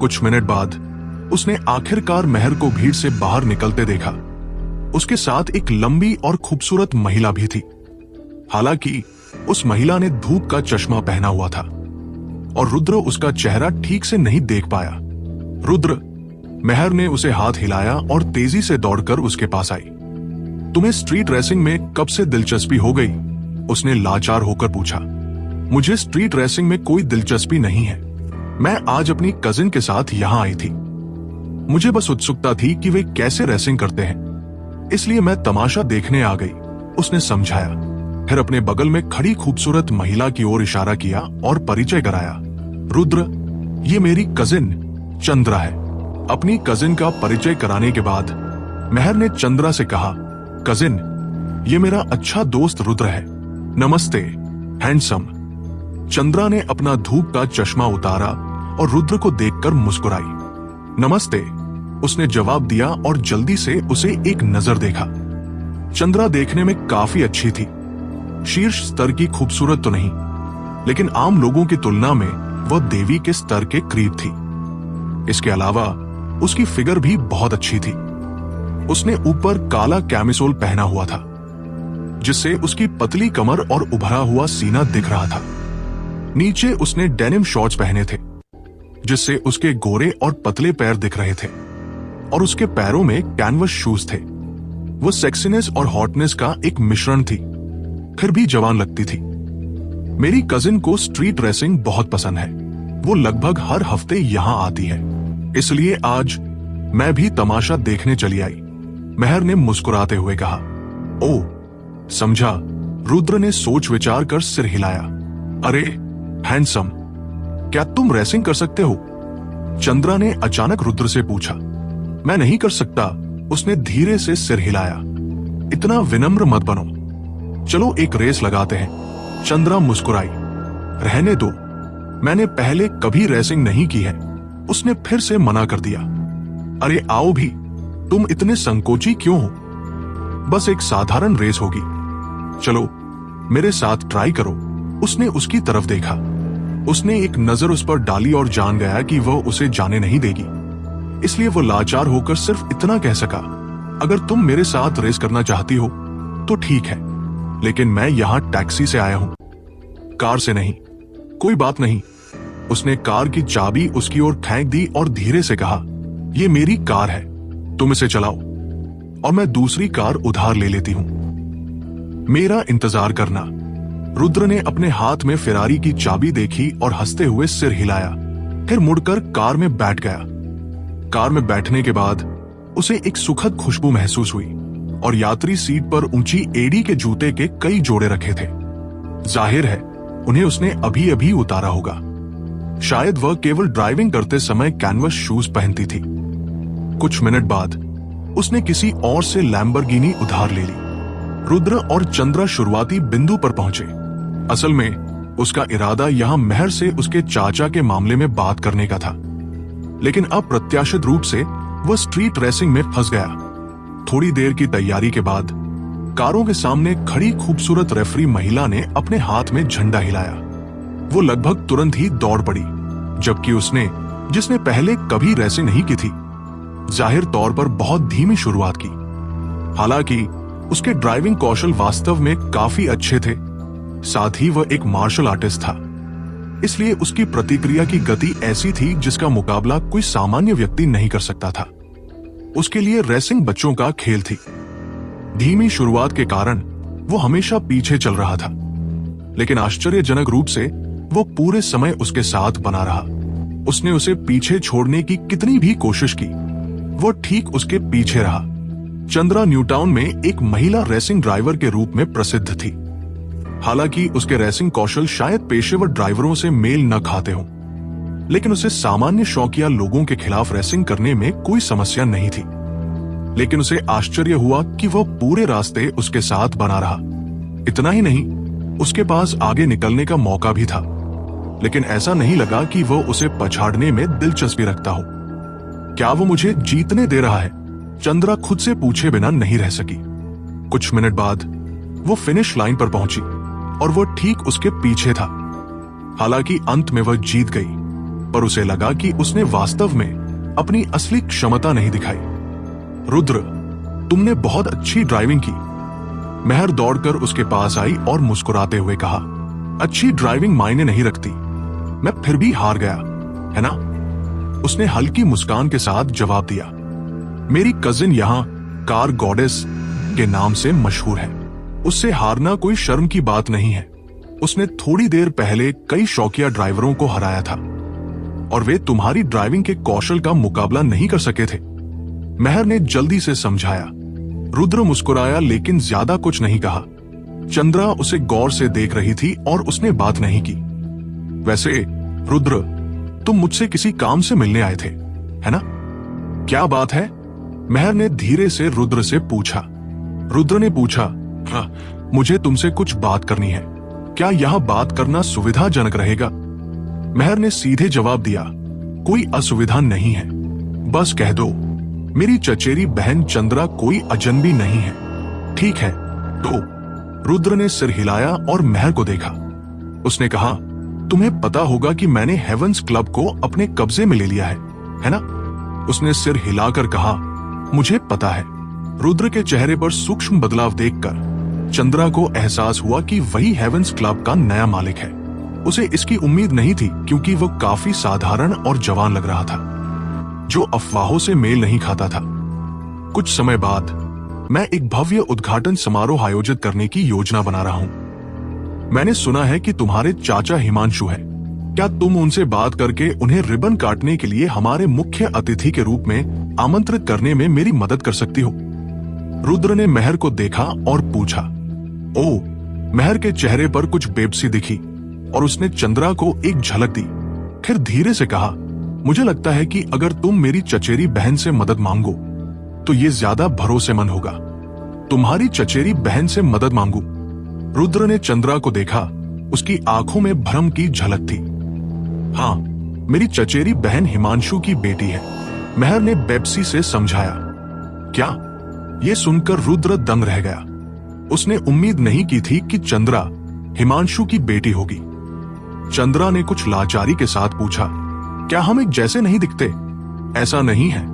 [SPEAKER 1] कुछ मिनट बाद उसने आखिरकार मेहर को भीड़ से बाहर निकलते देखा। उसके साथ एक लंबी और खूबसूरत महिला भी थी। हालांकि उस महिला ने धूप का चश्मा पहना हुआ था और रुद्र उसका चेहरा ठीक से नहीं देख पाया। रुद्र, मेहर ने उसे हाथ हिलाया और तेजी से दौड़कर उसके पास आई। तुम्हें स्ट्रीट रेसिंग में कब से दिलचस्पी हो गई? उसने लाचार होकर पूछा। मुझे स्ट्रीट रेसिंग में कोई दिलचस्पी नहीं है। मैं आज अपनी कजिन के साथ यहां आई थी। मुझे बस उत्सुकता थी कि वे कैसे रेसिंग करते हैं, इसलिए मैं तमाशा देखने आ गई, उसने समझाया। फिर अपने बगल में खड़ी खूबसूरत महिला की ओर इशारा किया और परिचय कराया। रुद्र, ये मेरी कजिन चंद्रा है। अपनी कजिन का परिचय कराने के बाद मेहर ने चंद्रा से कहा, कजिन, ये मेरा अच्छा दोस्त रुद्र है। नमस्ते हैंडसम। चंद्रा ने अपना धूप का चश्मा उतारा और रुद्र को देखकर मुस्कुराई। नमस्ते, उसने जवाब दिया और जल्दी से उसे एक नजर देखा। चंद्रा देखने में काफी अच्छी थी। शीर्ष स्तर की खूबसूरत तो नहीं, लेकिन आम लोगों की तुलना में वह देवी के स्तर के करीब थी। इसके अलावा उसकी फिगर भी बहुत अच्छी थी। उसने ऊपर काला कैमिसोल पहना हुआ था, जिससे उसकी पतली कमर और उभरा हुआ सीना दिख रहा था। नीचे उसने डेनिम शॉर्ट्स पहने थे, जिससे उसके गोरे और पतले पैर दिख रहे थे, और उसके पैरों में कैनवस शूज थे। वो सेक्सीनेस और हॉटनेस का एक मिश्रण थी, फिर भी जवान लगती थी। मेरी कजिन को स्ट्रीट रेसिंग बहुत पसंद है। वो लगभग हर हफ्ते यहां आती है, इसलिए आज मैं भी तमाशा देखने चली आई, मेहर ने मुस्कुराते हुए कहा। ओह, समझा। रुद्र ने सोच विचार कर सिर हिलाया। अरे हैंडसम, क्या तुम रेसिंग कर सकते हो? चंद्रा ने अचानक रुद्र से पूछा। मैं नहीं कर सकता, उसने धीरे से सिर हिलाया। इतना विनम्र मत बनो, चलो एक रेस लगाते हैं। चंद्रा मुस्कुराई। रहने दो, मैंने पहले कभी रेसिंग नहीं की है, उसने फिर से मना कर दिया। अरे आओ भी, तुम इतने संकोची क्यों हो? बस एक साधारण रेस होगी, चलो मेरे साथ ट्राई करो। उसने उसकी तरफ देखा। उसने एक नजर उस पर डाली और जान गया कि वह उसे जाने नहीं देगी, इसलिए वो लाचार होकर सिर्फ इतना कह सका, अगर तुम मेरे साथ रेस करना चाहती हो तो ठीक है, लेकिन मैं यहां टैक्सी से आया हूं, कार से नहीं। कोई बात नहीं, उसने कार की चाबी उसकी ओर फेंक दी और धीरे से कहा, ये मेरी कार है, तुम इसे चलाओ और मैं दूसरी कार उधार ले लेती हूं। मेरा इंतजार करना। रुद्र ने अपने हाथ में फेरारी की चाबी देखी और हंसते हुए सिर हिलाया, फिर मुड़कर कार में बैठ गया। कार में बैठने के बाद उसे एक सुखद खुशबू महसूस हुई और यात्री सीट पर ऊंची एड़ी के जूते के कई जोड़े रखे थे। जाहिर है उन्हें उसने अभी अभी उतारा होगा। शायद वह केवल ड्राइविंग करते समय कैनवस शूज पहनती थी। कुछ मिनट बाद उसने किसी और से लैम्बोर्गिनी उधार ले ली। रुद्र और चंद्रा शुरुआती बिंदु पर पहुंचे। असल में उसका इरादा यहां मेहर से उसके चाचा के मामले में बात करने का था, लेकिन अप्रत्याशित रूप से वह स्ट्रीट रेसिंग में फंस गया। थोड़ी देर की तैयारी के बाद कारों के सामने खड़ी खूबसूरत रेफरी महिला ने अपने हाथ में झंडा हिलाया। वो लगभग तुरंत ही दौड़ पड़ी, जबकि उसने, जिसने पहले कभी रेसिंग नहीं की थी, जाहिर तौर पर बहुत धीमी शुरुआत की। हालांकि उसके ड्राइविंग कौशल वास्तव में काफी अच्छे थे, साथ ही वह एक मार्शल आर्टिस्ट था, इसलिए उसकी प्रतिक्रिया की गति ऐसी थी जिसका मुकाबला कोई सामान्य व्यक्ति नहीं कर सकता था। उसके लिए रेसिंग बच्चों का खेल थी। धीमी शुरुआत के कारण वो हमेशा पीछे चल रहा था, लेकिन आश्चर्यजनक रूप से वो पूरे समय उसके साथ बना रहा। उसने उसे पीछे छोड़ने की कितनी भी कोशिश की, वो ठीक उसके पीछे रहा। चंद्रा न्यूटाउन में एक महिला रेसिंग ड्राइवर के रूप में प्रसिद्ध थी। हालांकि उसके रेसिंग कौशल शायद पेशेवर ड्राइवरों से मेल न खाते हों, लेकिन उसे सामान्य शौकिया लोगों के खिलाफ रेसिंग करने में कोई समस्या नहीं थी। लेकिन उसे आश्चर्य हुआ कि वह पूरे रास्ते उसके साथ बना रहा। इतना ही नहीं, उसके पास आगे निकलने का मौका भी था, लेकिन ऐसा नहीं लगा कि वह उसे पछाड़ने में दिलचस्पी रखता हो। क्या वो मुझे जीतने दे रहा है? चंद्रा खुद से पूछे बिना नहीं रह सकी। कुछ मिनट बाद वो फिनिश लाइन पर पहुंची और वो ठीक उसके पीछे था। हालांकि अंत में वह जीत गई, पर उसे लगा कि उसने वास्तव में अपनी असली क्षमता नहीं दिखाई। रुद्र, तुमने बहुत अच्छी ड्राइविंग की। मेहर दौड़कर उसके पास आई और मुस्कुराते हुए कहा, अच्छी ड्राइविंग मायने नहीं रखती, मैं फिर भी हार गया, है ना? उसने हल्की मुस्कान के साथ जवाब दिया। मेरी कजिन यहाँ कार गॉडेस के नाम से मशहूर है, उससे हारना कोई शर्म की बात नहीं है। उसने थोड़ी देर पहले कई शौकिया ड्राइवरों को हराया था और वे तुम्हारी ड्राइविंग के कौशल का मुकाबला नहीं कर सके थे। मेहर ने जल्दी से समझाया। रुद्र मुस्कुराया लेकिन ज्यादा कुछ नहीं कहा। चंद्रा उसे गौर से देख रही थी और उसने बात नहीं की। वैसे रुद्र, तुम मुझसे किसी काम से मिलने आए थे, है ना? क्या बात है? मेहर ने धीरे से रुद्र से पूछा। रुद्र ने पूछा, हाँ, मुझे तुमसे कुछ बात करनी है। क्या यह बात करना सुविधाजनक रहेगा? मेहर ने सीधे जवाब दिया, कोई असुविधा नहीं है, बस कह दो मेरी चचेरी बहन चंद्रा कोई अजनबी नहीं है, ठीक है? तो रुद्र ने सिर हिलाया और मेहर को देखा। उसने कहा, तुम्हें पता होगा कि मैंने हेवंस क्लब को अपने कब्जे में ले लिया है ना? उसने सिर हिलाकर कहा, मुझे पता है। रुद्र के चेहरे पर सूक्ष्म बदलाव देखकर चंद्रा को एहसास हुआ कि वही हेवंस क्लब का नया मालिक है। उसे इसकी उम्मीद नहीं थी क्योंकि वो काफी साधारण और जवान लग रहा था, जो अफवाहों से मेल नहीं खाता था। कुछ समय बाद मैं एक भव्य उद्घाटन समारोह आयोजित करने की योजना बना रहा हूं। मैंने सुना है कि तुम्हारे चाचा हिमांशु है। क्या तुम उनसे बात करके उन्हें रिबन काटने के लिए हमारे मुख्य अतिथि के रूप में आमंत्रित करने में मेरी मदद कर सकती हो? रुद्र ने मेहर को देखा और पूछा। ओह, मेहर के चेहरे पर कुछ बेबसी दिखी और उसने चंद्रा को एक झलक दी। फिर धीरे से कहा, मुझे लगता है कि अगर तुम मेरी चचेरी बहन से मदद मांगो तो ये ज्यादा भरोसेमंद होगा। तुम्हारी चचेरी बहन से मदद मांगू? रुद्र ने चंद्रा को देखा। उसकी आंखों में भ्रम की झलक थी। हाँ, मेरी चचेरी बहन हिमांशु की बेटी है, मेहर ने बेबसी से समझाया। क्या? ये सुनकर रुद्र दंग रह गया। उसने उम्मीद नहीं की थी कि चंद्रा हिमांशु की बेटी होगी। चंद्रा ने कुछ लाचारी के साथ पूछा, क्या हम एक जैसे नहीं दिखते? ऐसा नहीं है,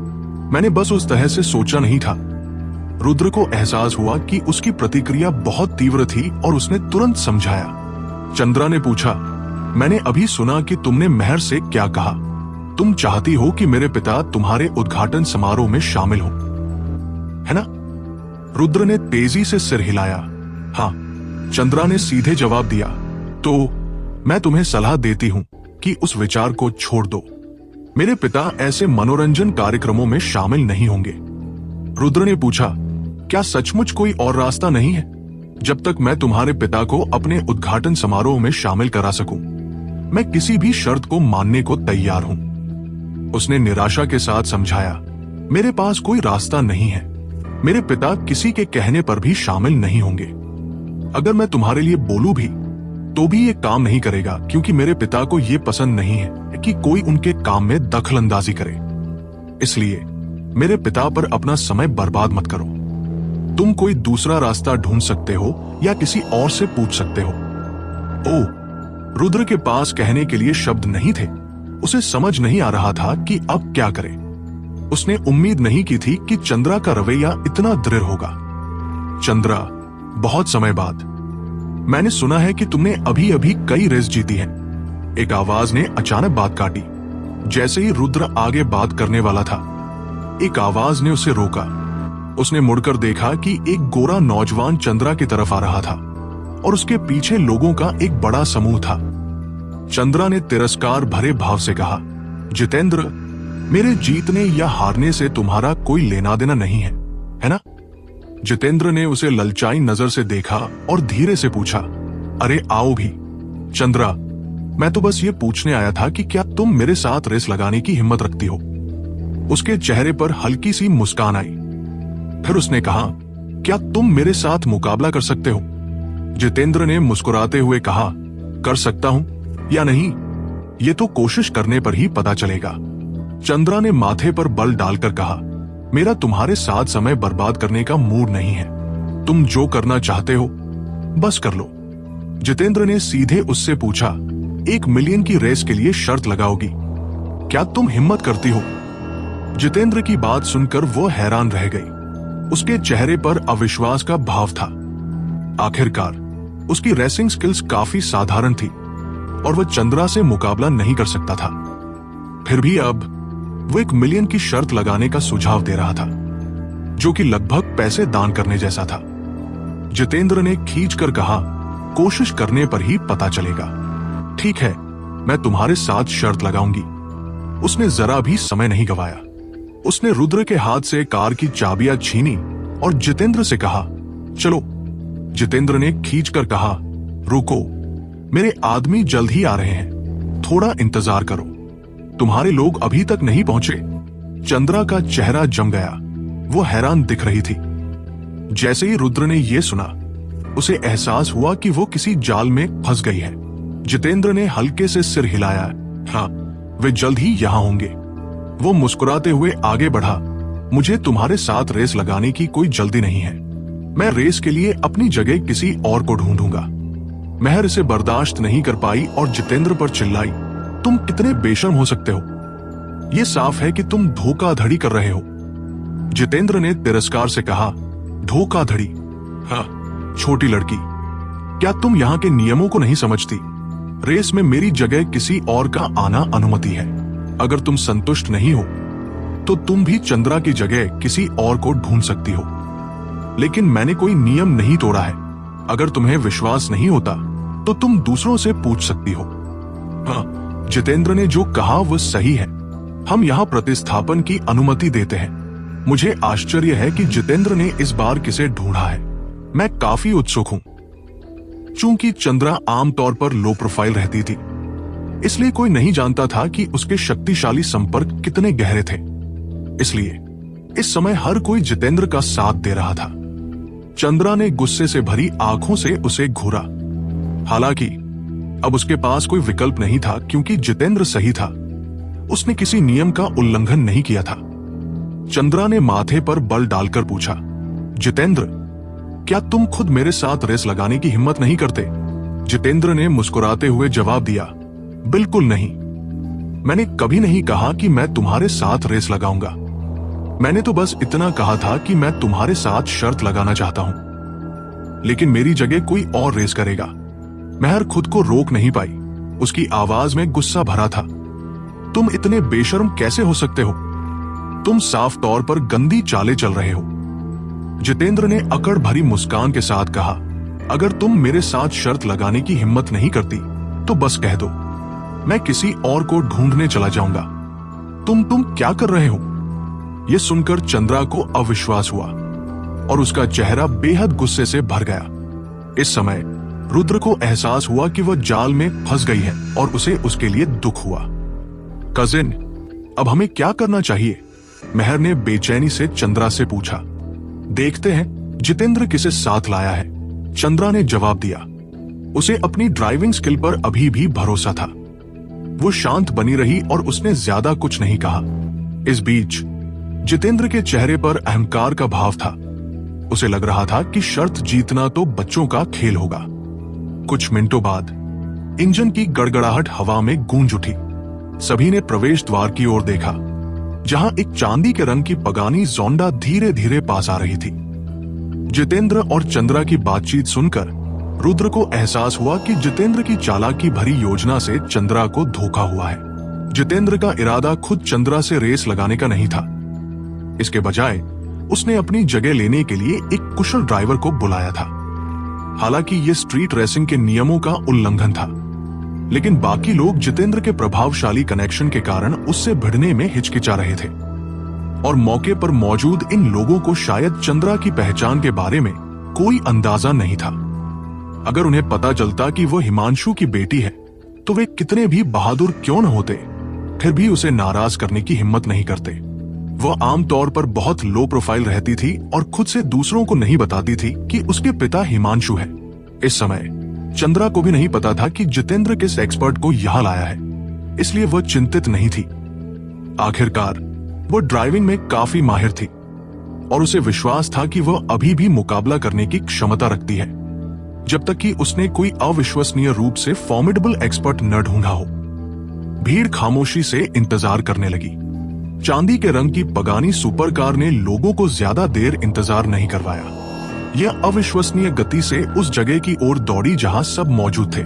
[SPEAKER 1] मैंने बस उस तरह से सोचा नहीं था। रुद्र को एहसास हुआ कि उसकी प्रतिक्रिया बहुत तीव्र थी और उसने तुरंत समझाया। चंद्रा ने पूछा, मैंने अभी सुना कि तुमने मेहर से क्या कहा। तुम चाहती हो कि मेरे पिता तुम्हारे उद्घाटन समारोह में शामिल हो, है ना? रुद्र ने तेजी से सिर हिलाया। हाँ, चंद्रा ने सीधे जवाब दिया। तो मैं तुम्हें सलाह देती हूं कि उस विचार को छोड़ दो। मेरे पिता ऐसे मनोरंजन कार्यक्रमों में शामिल नहीं होंगे। रुद्र ने पूछा, क्या सचमुच कोई और रास्ता नहीं है जब तक मैं तुम्हारे पिता को अपने उद्घाटन समारोह में शामिल करा सकूं? मैं किसी भी शर्त को मानने को तैयार हूं। उसने निराशा के साथ समझाया, मेरे पास कोई रास्ता नहीं है। मेरे पिता किसी के कहने पर भी शामिल नहीं होंगे। अगर मैं तुम्हारे लिए बोलूं भी तो भी ये काम नहीं करेगा क्योंकि मेरे पिता को ये पसंद नहीं है कि कोई उनके काम में दखलंदाजी करे। इसलिए मेरे पिता पर अपना समय बर्बाद मत करो। तुम कोई दूसरा रास्ता ढूंढ सकते हो या किसी और से पूछ सकते हो। ओह, रुद्र के पास कहने के लिए शब्द नहीं थे। उसे समझ नहीं आ रहा था कि अब क्या करे। उसने उम्मीद नहीं की थी कि चंद्रा का रवैया इतना दृढ़ होगा। चंद्रा, बहुत समय बाद, मैंने सुना है कि तुमने अभी अभी कई रेस जीती हैं। एक आवाज ने अचानक बात काटी। जैसे ही रुद्र आगे बात करने वाला था, एक आवाज ने उसे रोका। उसने मुड़कर देखा कि एक गोरा नौजवान चंद्रा की तरफ आ रहा था और उसके पीछे लोगों का एक बड़ा समूह था। चंद्रा ने तिरस्कार भरे भाव से कहा, जितेंद्र, मेरे जीतने या हारने से तुम्हारा कोई लेना देना नहीं है ना? जितेंद्र ने उसे ललचाई नजर से देखा और धीरे से पूछा, अरे आओ भी। चंद्रा, मैं तो बस ये पूछने आया था कि क्या तुम मेरे साथ रेस लगाने की हिम्मत रखती हो? उसके चेहरे पर हल्की सी मुस्कान आई। फिर उसने कहा, क्या तुम मेरे साथ मुकाबला कर सकते हो? जितेंद्र ने मुस्कुराते हुए कहा, कर सकता हूं या नहीं, ये तो कोशिश करने पर ही पता चलेगा। चंद्रा ने माथे पर बल डालकर कहा, मेरा तुम्हारे साथ समय बर्बाद करने का मूड नहीं है। तुम जो करना चाहते हो बस कर लो। जितेंद्र ने सीधे उससे पूछा, 1 मिलियन की रेस के लिए शर्त लगाओगी? क्या तुम हिम्मत करती हो? जितेंद्र की बात सुनकर वो हैरान रह गई। उसके चेहरे पर अविश्वास का भाव था। आखिरकार उसकी रेसिंग स्किल्स काफी साधारण थी और वह चंद्रा से मुकाबला नहीं कर सकता था। फिर भी अब वो 1 मिलियन की शर्त लगाने का सुझाव दे रहा था, जो कि लगभग पैसे दान करने जैसा था। जितेंद्र ने खींचकर कहा, कोशिश करने पर ही पता चलेगा। ठीक है, मैं तुम्हारे साथ शर्त लगाऊंगी। उसने जरा भी समय नहीं गवाया। उसने रुद्र के हाथ से कार की चाबियां छीनी और जितेंद्र से कहा, चलो। जितेंद्र ने खींचकर कहा, रुको, मेरे आदमी जल्द ही आ रहे हैं, थोड़ा इंतजार करो। तुम्हारे लोग अभी तक नहीं पहुंचे। चंद्रा का चेहरा जम गया। वो हैरान दिख रही थी। जैसे ही रुद्र ने यह सुना, उसे एहसास हुआ कि वो किसी जाल में फंस गई है। जितेंद्र ने हल्के से सिर हिलाया। हाँ, वे जल्द ही यहां होंगे। वो मुस्कुराते हुए आगे बढ़ा। मुझे तुम्हारे साथ रेस लगाने की कोई जल्दी नहीं है। मैं रेस के लिए अपनी जगह किसी और को ढूंढूंगा। महर इसे बर्दाश्त नहीं कर पाई और जितेंद्र पर चिल्लाई, तुम कितने बेशर्म हो सकते हो? यह साफ है कि तुम धोखाधड़ी कर रहे हो। जितेंद्र ने तिरस्कार से कहा, धोखाधड़ी? हाँ, छोटी लड़की, क्या तुम यहाँ के नियमों को नहीं समझती? रेस में मेरी जगह किसी और का आना अनुमति है। अगर तुम संतुष्ट नहीं हो तो तुम भी चंद्रा की जगह किसी और को ढूंढ सकती हो। लेकिन मैंने कोई नियम नहीं तोड़ा है। अगर तुम्हें विश्वास नहीं होता तो तुम दूसरों से पूछ सकती हो। हाँ, जितेंद्र ने जो कहा वो सही है। हम यहाँ प्रतिस्थापन की अनुमति देते हैं। मुझे आश्चर्य है कि जितेंद्र ने इस बार किसे ढूंढा है। मैं काफी उत्सुक हूं। चूंकि चंद्रा आमतौर पर लो प्रोफाइल रहती थी, इसलिए कोई नहीं जानता था कि उसके शक्तिशाली संपर्क कितने गहरे थे। इसलिए इस समय हर कोई जितेंद्र का साथ दे रहा था। चंद्रा ने गुस्से से भरी आंखों से उसे घूरा। हालांकि अब उसके पास कोई विकल्प नहीं था, क्योंकि जितेंद्र सही था। उसने किसी नियम का उल्लंघन नहीं किया था। चंद्रा ने माथे पर बल डालकर पूछा, जितेंद्र, क्या तुम खुद मेरे साथ रेस लगाने की हिम्मत नहीं करते? जितेंद्र ने मुस्कुराते हुए जवाब दिया, बिल्कुल नहीं। मैंने कभी नहीं कहा कि मैं तुम्हारे साथ रेस लगाऊंगा। मैंने तो बस इतना कहा था कि मैं तुम्हारे साथ शर्त लगाना चाहता हूं। लेकिन मेरी जगह कोई और रेस करेगा। महर खुद को रोक नहीं पाई। उसकी आवाज में गुस्सा भरा था। तुम इतने बेशर्म कैसे हो सकते हो? तुम साफ तौर पर गंदी चालें चल रहे हो। जितेंद्र ने अकड़ भरी मुस्कान के साथ कहा, अगर तुम मेरे साथ शर्त लगाने की हिम्मत नहीं करती तो बस कह दो, मैं किसी और को ढूंढने चला जाऊंगा। तुम क्या कर रहे हो? यह सुनकर चंद्रा को अविश्वास हुआ और उसका चेहरा बेहद गुस्से से भर गया। इस समय रुद्र को एहसास हुआ कि वह जाल में फंस गई है और उसे उसके लिए दुख हुआ। कजिन, अब हमें क्या करना चाहिए? महर ने बेचैनी से चंद्रा से पूछा। देखते हैं जितेंद्र किसे साथ लाया है, चंद्रा ने जवाब दिया। उसे अपनी ड्राइविंग स्किल पर अभी भी भरोसा था। वो शांत बनी रही और उसने ज्यादा कुछ नहीं कहा। इस बीच जितेंद्र के चेहरे पर अहंकार का भाव था। उसे लग रहा था कि शर्त जीतना तो बच्चों का खेल होगा। कुछ मिनटों बाद इंजन की गड़गड़ाहट हवा में गूंज उठी। सभी ने प्रवेश द्वार की ओर देखा, जहां एक चांदी के रंग की पगानी जोंडा धीरे धीरे पास आ रही थी। जितेंद्र और चंद्रा की बातचीत सुनकर रुद्र को एहसास हुआ कि जितेंद्र की चालाकी भरी योजना से चंद्रा को धोखा हुआ है। जितेंद्र का इरादा खुद चंद्रा से रेस लगाने का नहीं था। इसके बजाय उसने अपनी जगह लेने के लिए एक कुशल ड्राइवर को बुलाया था। हालांकि यह स्ट्रीट रेसिंग के नियमों का उल्लंघन था, लेकिन बाकी लोग जितेंद्र के प्रभावशाली कनेक्शन के कारण उससे भिड़ने में हिचकिचा रहे थे। और मौके पर मौजूद इन लोगों को शायद चंद्रा की पहचान के बारे में कोई अंदाजा नहीं था। अगर उन्हें पता चलता कि वो हिमांशु की बेटी है तो वे कितने भी बहादुर क्यों न होते, फिर भी उसे नाराज करने की हिम्मत नहीं करते। वह आमतौर पर बहुत लो प्रोफाइल रहती थी और खुद से दूसरों को नहीं बताती थी कि उसके पिता हिमांशु है। इस समय चंद्रा को भी नहीं पता था कि जितेंद्र किस एक्सपर्ट को यहां लाया है, इसलिए वह चिंतित नहीं थी। आखिरकार वो ड्राइविंग में काफी माहिर थी और उसे विश्वास था कि वह अभी भी मुकाबला करने की क्षमता रखती है, जब तक कि उसने कोई अविश्वसनीय रूप से फॉर्मिडेबल एक्सपर्ट न ढूंढा हो। भीड़ खामोशी से इंतजार करने लगी। चांदी के रंग की पगानी सुपर कार ने लोगों को ज्यादा देर इंतजार नहीं करवाया। यह अविश्वसनीय गति से उस जगह की ओर दौड़ी जहां सब मौजूद थे।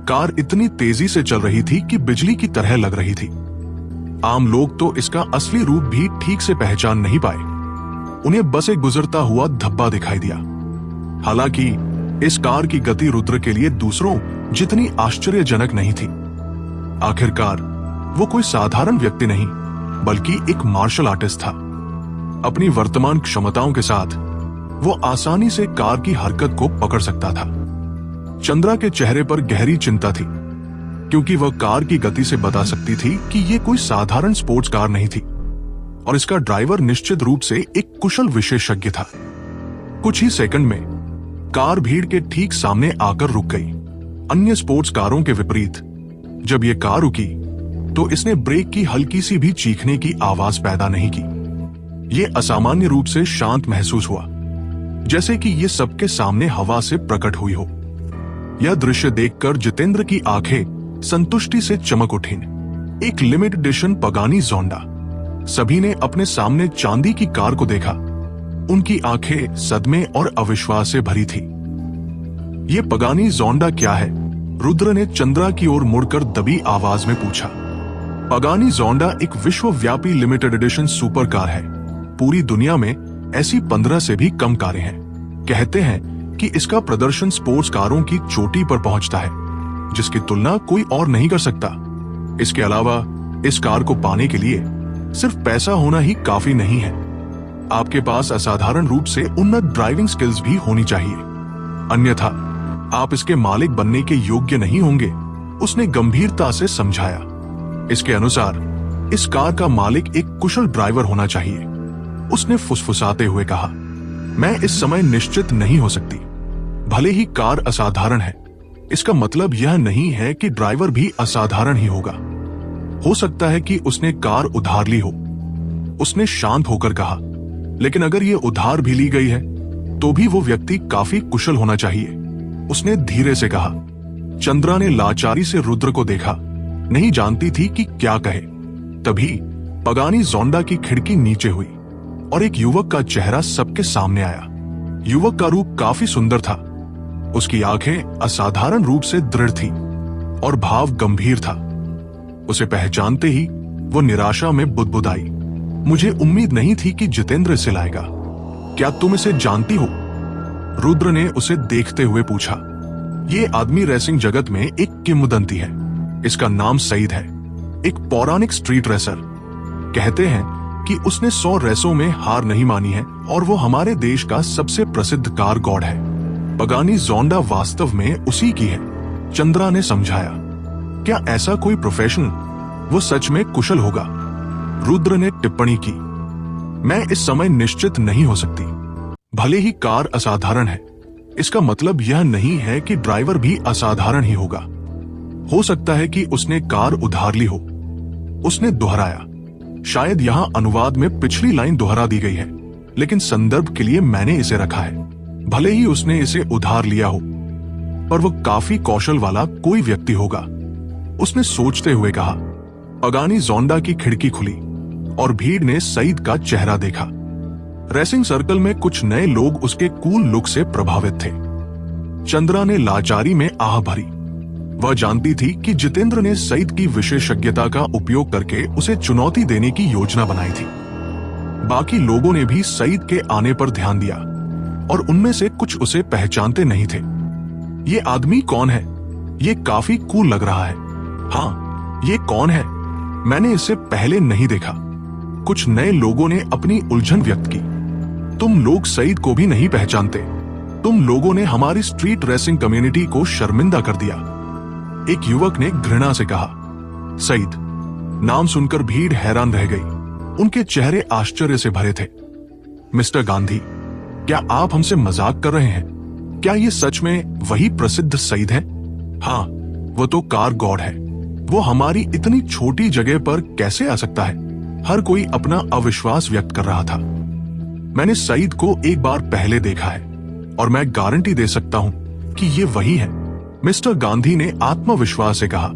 [SPEAKER 1] कार इतनी तेजी से चल रही थी कि बिजली की तरह लग रही थी। आम लोग तो इसका असली रूप भी ठीक से पहचान नहीं पाए। उन्हें बस एक गुजरता हुआ धब्बा दिखाई दिया। हालांकि इस कार की गति रुद्र के लिए दूसरों जितनी आश्चर्यजनक नहीं थी। आखिरकार वो कोई साधारण व्यक्ति नहीं बल्कि एक मार्शल आर्टिस्ट था। अपनी वर्तमान क्षमताओं के साथ वो आसानी से कार की हरकत को पकड़ सकता था। चंद्रा के चेहरे पर गहरी चिंता थी क्योंकि वह कार की गति से बता सकती थी कि यह कोई साधारण स्पोर्ट्स कार नहीं थी और इसका ड्राइवर निश्चित रूप से एक कुशल विशेषज्ञ था। कुछ ही सेकंड में कार भीड़ के ठीक सामने आकर रुक गई। अन्य स्पोर्ट्स कारों के विपरीत जब यह कार रुकी तो इसने ब्रेक की हल्की सी भी चीखने की आवाज पैदा नहीं की। यह असामान्य रूप से शांत महसूस हुआ, जैसे कि यह सबके सामने हवा से प्रकट हुई हो। यह दृश्य देखकर जितेंद्र की आंखें संतुष्टि से चमक उठीं। एक लिमिटेड एडिशन पगानी जोंडा। सभी ने अपने सामने चांदी की कार को देखा। उनकी आंखें सदमे और अविश्वास से भरी थी। ये पगानी जोंडा क्या है? रुद्र ने चंद्रा की ओर मुड़कर दबी आवाज में पूछा। पगानी जोंडा एक विश्वव्यापी लिमिटेड एडिशन सुपर कार है। पूरी दुनिया में ऐसी 15 से भी कम कारें हैं। कहते हैं कि इसका प्रदर्शन स्पोर्ट्स कारों की चोटी पर पहुंचता है, जिसकी तुलना कोई और नहीं कर सकता। इसके अलावा इस कार को पाने के लिए सिर्फ पैसा होना ही काफी नहीं है। आपके पास असाधारण रूप से उन्नत ड्राइविंग स्किल्स भी होनी चाहिए, अन्यथा आप इसके मालिक बनने के योग्य नहीं होंगे, उसने गंभीरता से समझाया। इसके अनुसार इस कार का मालिक एक कुशल ड्राइवर होना चाहिए, उसने फुसफुसाते हुए कहा। मैं इस समय निश्चित नहीं हो सकती। भले ही कार असाधारण है, इसका मतलब यह नहीं है कि ड्राइवर भी असाधारण ही होगा। हो सकता है कि उसने कार उधार ली हो, उसने शांत होकर कहा। लेकिन अगर ये उधार भी ली गई है तो भी वो व्यक्ति काफी कुशल होना चाहिए, उसने धीरे से कहा। चंद्रा ने लाचारी से रुद्र को देखा, नहीं जानती थी कि क्या कहे। तभी पगानी जोंडा की खिड़की नीचे हुई और एक युवक का चेहरा सबके सामने आया। युवक का रूप काफी सुंदर था। उसकी आंखें असाधारण रूप से दृढ़ थी और भाव गंभीर था। उसे पहचानते ही वो निराशा में बुदबुदाई। मुझे उम्मीद नहीं थी कि जितेंद्र इसे लाएगा। क्या तुम इसे जानती हो? रुद्र ने उसे देखते हुए पूछा। ये आदमी रेसिंग जगत में एक किंवदंती है। इसका नाम सईद है, एक पौराणिक स्ट्रीट रेसर। कहते हैं कि उसने 100 रेसों में हार नहीं मानी है और वो हमारे देश का सबसे प्रसिद्ध कार गॉड है। पगानी जोंडा वास्तव में उसी की है, चंद्रा ने समझाया। क्या ऐसा कोई प्रोफेशन? वो सच में कुशल होगा, रुद्र ने टिप्पणी की। मैं इस समय निश्चित नहीं हो सकती। भले ही कार असाधारण है, इसका मतलब यह नहीं है कि ड्राइवर भी असाधारण ही होगा। हो सकता है कि उसने कार उधार ली हो, उसने दोहराया। शायद यहां अनुवाद में पिछली लाइन दोहरा दी गई है, लेकिन संदर्भ के लिए मैंने इसे रखा है। भले ही उसने इसे उधार लिया हो, पर वह काफी कौशल वाला कोई व्यक्ति होगा, उसने सोचते हुए कहा। पगानी जोंडा की खिड़की खुली और भीड़ ने सईद का चेहरा देखा। रेसिंग सर्कल में कुछ नए लोग उसके कूल लुक से प्रभावित थे। चंद्रा ने लाचारी में आह भरी। वह जानती थी कि जितेंद्र ने सईद की विशेषज्ञता का उपयोग करके उसे चुनौती देने की योजना बनाई थी। बाकी लोगों ने भी सईद के आने पर ध्यान दिया और उनमें से कुछ उसे पहचानते नहीं थे। ये आदमी कौन है? ये काफी कूल लग रहा है। हाँ, ये कौन है? मैंने इसे पहले नहीं देखा। कुछ नए लोगों ने अपनी उलझन व्यक्त की। तुम लोग सईद को भी नहीं पहचानते। तुम लोगों ने हमारी स्ट्रीट रेसिंग कम्युनिटी को शर्मिंदा कर दिया, एक युवक ने घृणा से कहा। सईद नाम सुनकर भीड़ हैरान रह गई। उनके चेहरे आश्चर्य से भरे थे। मिस्टर गांधी, क्या आप हमसे मजाक कर रहे हैं? क्या ये सच में वही प्रसिद्ध सईद है? हाँ, वो तो कार गॉड है। वो हमारी इतनी छोटी जगह पर कैसे आ सकता है? हर कोई अपना अविश्वास व्यक्त कर रहा था। मैंने सईद को एक बार पहले देखा है और मैं गारंटी दे सकता हूं कि ये वही है, मिस्टर गांधी ने आत्मविश्वास से कहा।